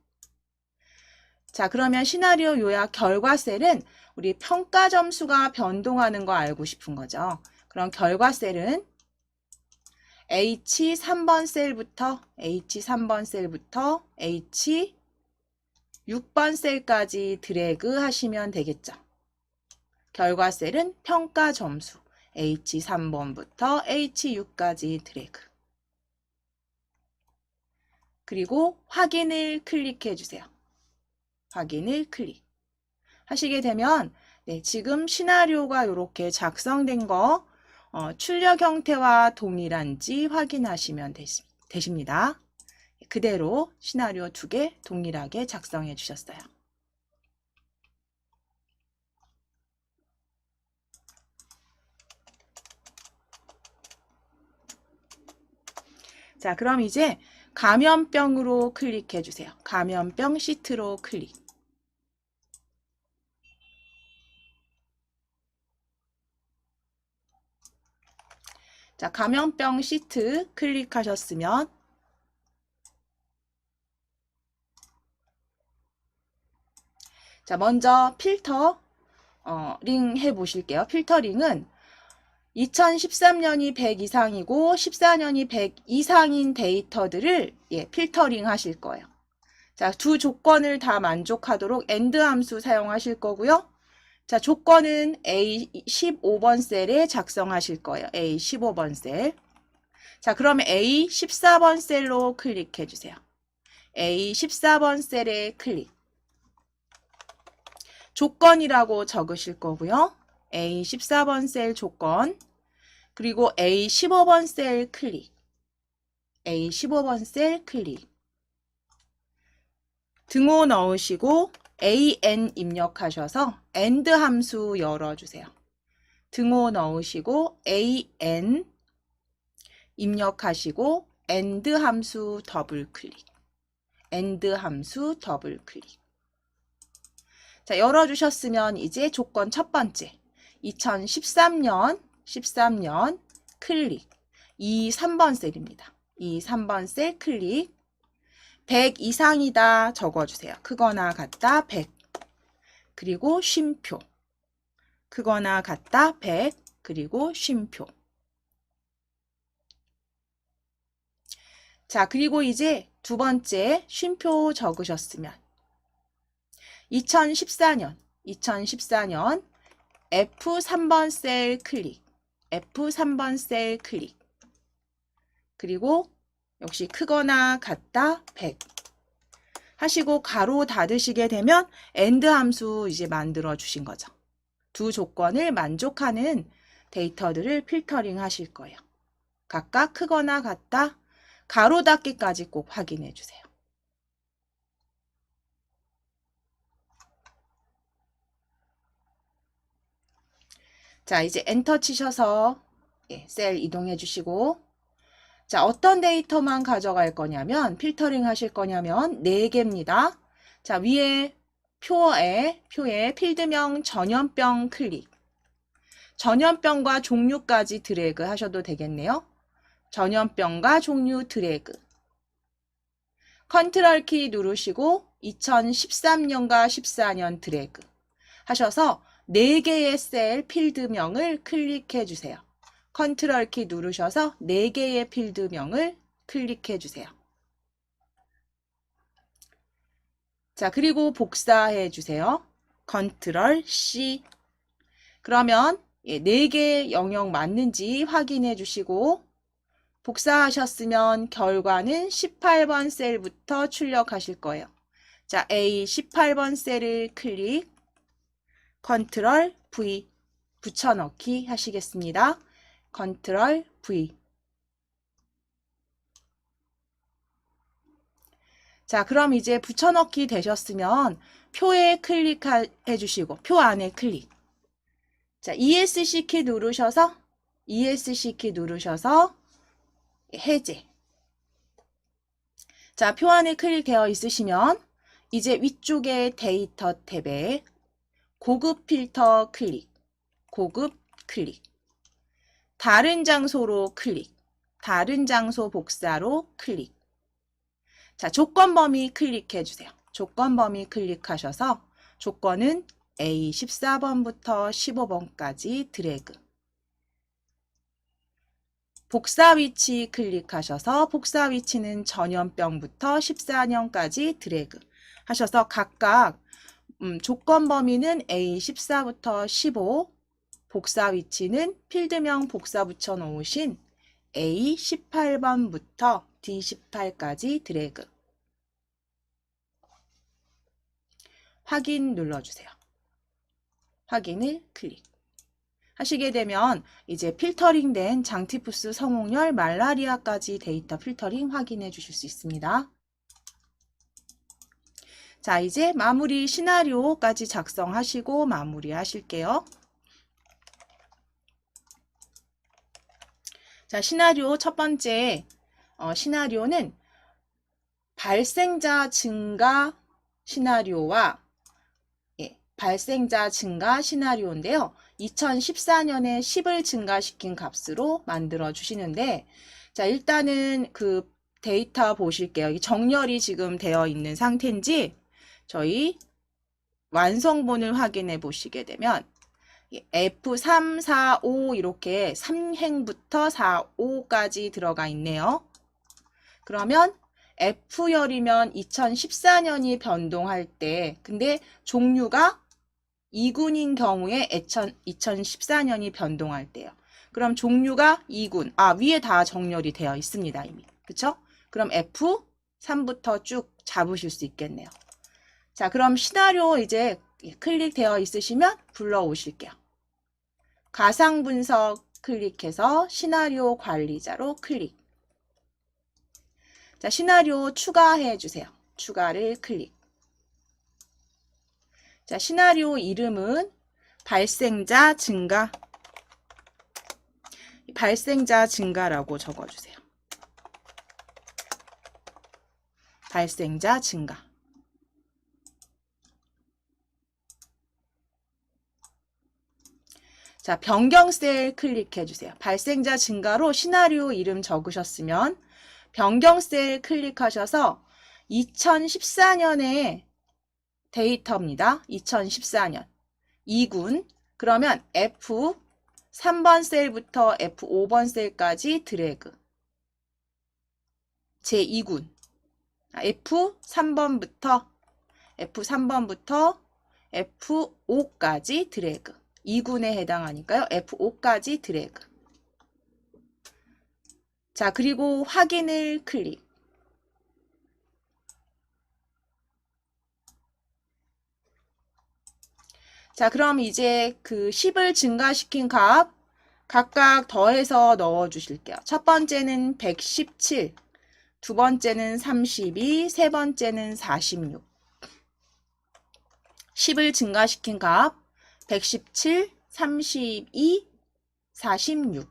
자, 그러면 시나리오 요약 결과 셀은 우리 평가 점수가 변동하는 거 알고 싶은 거죠. 그럼 결과 셀은 H3번 셀부터 H6번 셀까지 드래그 하시면 되겠죠. 결과 셀은 평가 점수 H3번부터 H6까지 드래그. 그리고 확인을 클릭해 주세요. 확인을 클릭. 하시게 되면 네, 지금 시나리오가 이렇게 작성된 거 출력 형태와 동일한지 확인하시면 되십니다. 그대로 시나리오 2개 동일하게 작성해 주셨어요. 자, 그럼 이제 감염병으로 클릭해 주세요. 감염병 시트로 클릭. 자, 감염병 시트 클릭하셨으면 자, 먼저 필터링 해보실게요. 필터링은 2013년이 100 이상이고 14년이 100 이상인 데이터들을 필터링 하실 거예요. 자, 두 조건을 다 만족하도록 AND 함수 사용하실 거고요. 자, 조건은 A15번 셀에 작성하실 거예요. A15번 셀. 자, 그러면 A14번 셀로 클릭해 주세요. A14번 셀에 클릭. 조건이라고 적으실 거고요. A14번 셀 조건. 그리고 A15번 셀 클릭. A15번 셀 클릭. 등호 넣으시고 an 입력하셔서 and 함수 열어주세요. 등호 넣으시고 an 입력하시고 and 함수 더블 클릭. and 함수 더블 클릭. 자, 열어주셨으면 이제 조건 첫 번째 2013년 클릭. 이 3번 셀입니다. 이 3번 셀 클릭. 100 이상이다 적어주세요. 크거나 같다 100. 그리고 쉼표. 크거나 같다 100. 그리고 쉼표. 자, 그리고 이제 두 번째 쉼표 적으셨으면 2014년 F3번 셀 클릭. F3번 셀 클릭. 그리고 역시 크거나 같다 100 하시고 가로 닫으시게 되면 AND 함수 이제 만들어 주신 거죠. 두 조건을 만족하는 데이터들을 필터링 하실 거예요. 각각 크거나 같다 가로 닫기까지 꼭 확인해 주세요. 자, 이제 엔터 치셔서 셀 이동해 주시고, 자, 어떤 데이터만 가져갈 거냐면 필터링 하실 거냐면 4개입니다. 자, 위에 표에 필드명 전염병 클릭. 전염병과 종류까지 드래그 하셔도 되겠네요. 전염병과 종류 드래그. 컨트롤 키 누르시고 2013년과 14년 드래그 하셔서 4개의 셀 필드명을 클릭해 주세요. 컨트롤 키 누르셔서 4개의 필드명을 클릭해 주세요. 자, 그리고 복사해 주세요. 컨트롤 C. 그러면 4개 영역 맞는지 확인해 주시고 복사하셨으면 결과는 18번 셀부터 출력하실 거예요. 자, A 18번 셀을 클릭, 컨트롤 V 붙여넣기 하시겠습니다. 컨트롤 V. 자, 그럼 이제 붙여넣기 되셨으면 표에 클릭해 주시고 표 안에 클릭. 자, ESC 키 누르셔서 해제. 자, 표 안에 클릭되어 있으시면 이제 위쪽에 데이터 탭에 고급 필터 클릭. 고급 클릭. 다른 장소로 클릭. 다른 장소 복사로 클릭. 자, 조건 범위 클릭해 주세요. 조건 범위 클릭하셔서 조건은 A14번부터 15번까지 드래그. 복사 위치 클릭하셔서 복사 위치는 전염병부터 14년까지 드래그 하셔서 각각 조건 범위는 A14부터 15, 복사 위치는 필드명 복사 붙여 놓으신 A18번부터 D18까지 드래그. 확인 눌러주세요. 확인을 클릭. 하시게 되면 이제 필터링된 장티푸스, 성홍열, 말라리아까지 데이터 필터링 확인해 주실 수 있습니다. 자, 이제 마무리 시나리오까지 작성하시고 마무리 하실게요. 자, 시나리오 첫 번째 시나리오는 발생자 증가 시나리오와 발생자 증가 시나리오인데요. 2014년에 10을 증가시킨 값으로 만들어 주시는데, 자, 일단은 그 데이터 보실게요. 이 정렬이 지금 되어 있는 상태인지 저희 완성본을 확인해 보시게 되면 F3, 4, 5 이렇게 3행부터 4, 5까지 들어가 있네요. 그러면 F열이면 2014년이 변동할 때, 근데 종류가 2군인 경우에 2014년이 변동할 때요. 그럼 종류가 2군, 위에 다 정렬이 되어 있습니다, 이미. 그쵸? 그럼 F3부터 쭉 잡으실 수 있겠네요. 자, 그럼 시나리오 이제 클릭되어 있으시면 불러오실게요. 가상 분석 클릭해서 시나리오 관리자로 클릭. 자, 시나리오 추가해 주세요. 추가를 클릭. 자, 시나리오 이름은 발생자 증가. 발생자 증가라고 적어주세요. 발생자 증가. 자, 변경 셀 클릭해주세요. 발생자 증가로 시나리오 이름 적으셨으면 변경 셀 클릭하셔서 2014년의 데이터입니다. 2014년 2군. 그러면 F 3번 셀부터 F5번 셀까지 드래그. 제2군. F3번부터 F5까지 드래그. 2군에 해당하니까요. F5까지 드래그. 자, 그리고 확인을 클릭. 자, 그럼 이제 그 10을 증가시킨 값 각각 더해서 넣어 주실게요. 첫 번째는 117, 두 번째는 32, 세 번째는 46. 10을 증가시킨 값 117, 32, 46.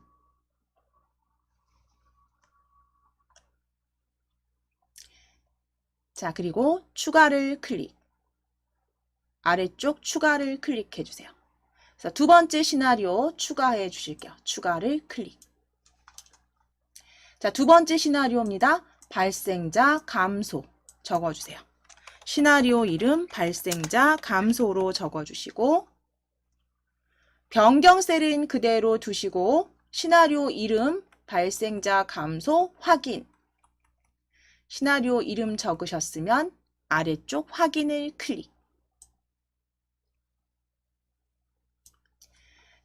자, 그리고 추가를 클릭. 아래쪽 추가를 클릭해 주세요. 그래서 두 번째 시나리오 추가해 주실게요. 추가를 클릭. 자, 두 번째 시나리오입니다. 발생자 감소 적어주세요. 시나리오 이름 발생자 감소로 적어주시고 변경 셀은 그대로 두시고 시나리오 이름 발생자 감소 확인. 시나리오 이름 적으셨으면 아래쪽 확인을 클릭.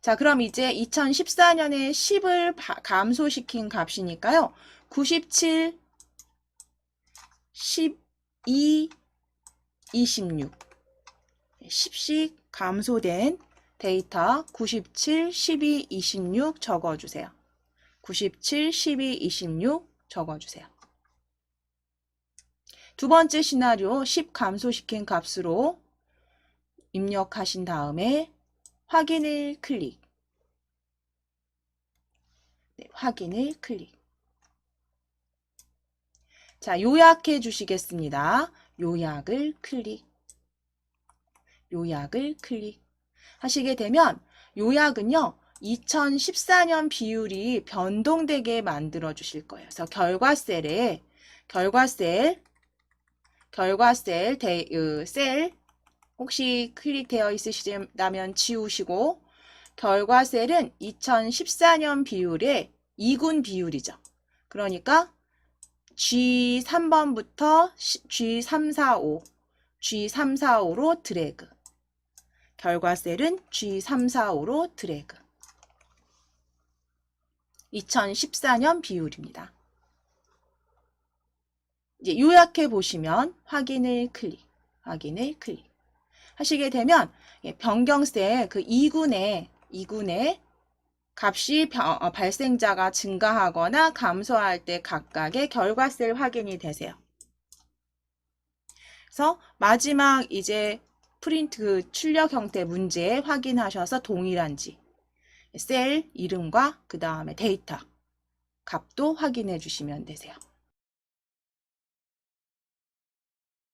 자, 그럼 이제 2014년에 10을 감소시킨 값이니까요. 97, 12, 26. 10씩 감소된 데이터 97, 12, 26 적어주세요. 97, 12, 26 적어주세요. 두 번째 시나리오 10 감소시킨 값으로 입력하신 다음에 확인을 클릭. 네, 확인을 클릭. 자, 요약해 주시겠습니다. 요약을 클릭. 요약을 클릭. 하시게 되면 요약은요. 2014년 비율이 변동되게 만들어 주실 거예요. 그래서 결과 셀 혹시 클릭되어 있으시다면 지우시고 결과 셀은 2014년 비율의 2군 비율이죠. 그러니까 G3번부터 G345, G345로 드래그. 결과 셀은 G345로 드래그. 2014년 비율입니다. 이제 요약해 보시면 확인을 클릭. 확인을 클릭. 하시게 되면 변경셀 그 2군의 값이 발생자가 증가하거나 감소할 때 각각의 결과셀 확인이 되세요. 그래서 마지막 이제 프린트 그 출력 형태 문제 확인하셔서 동일한지 셀 이름과 그 다음에 데이터 값도 확인해 주시면 되세요.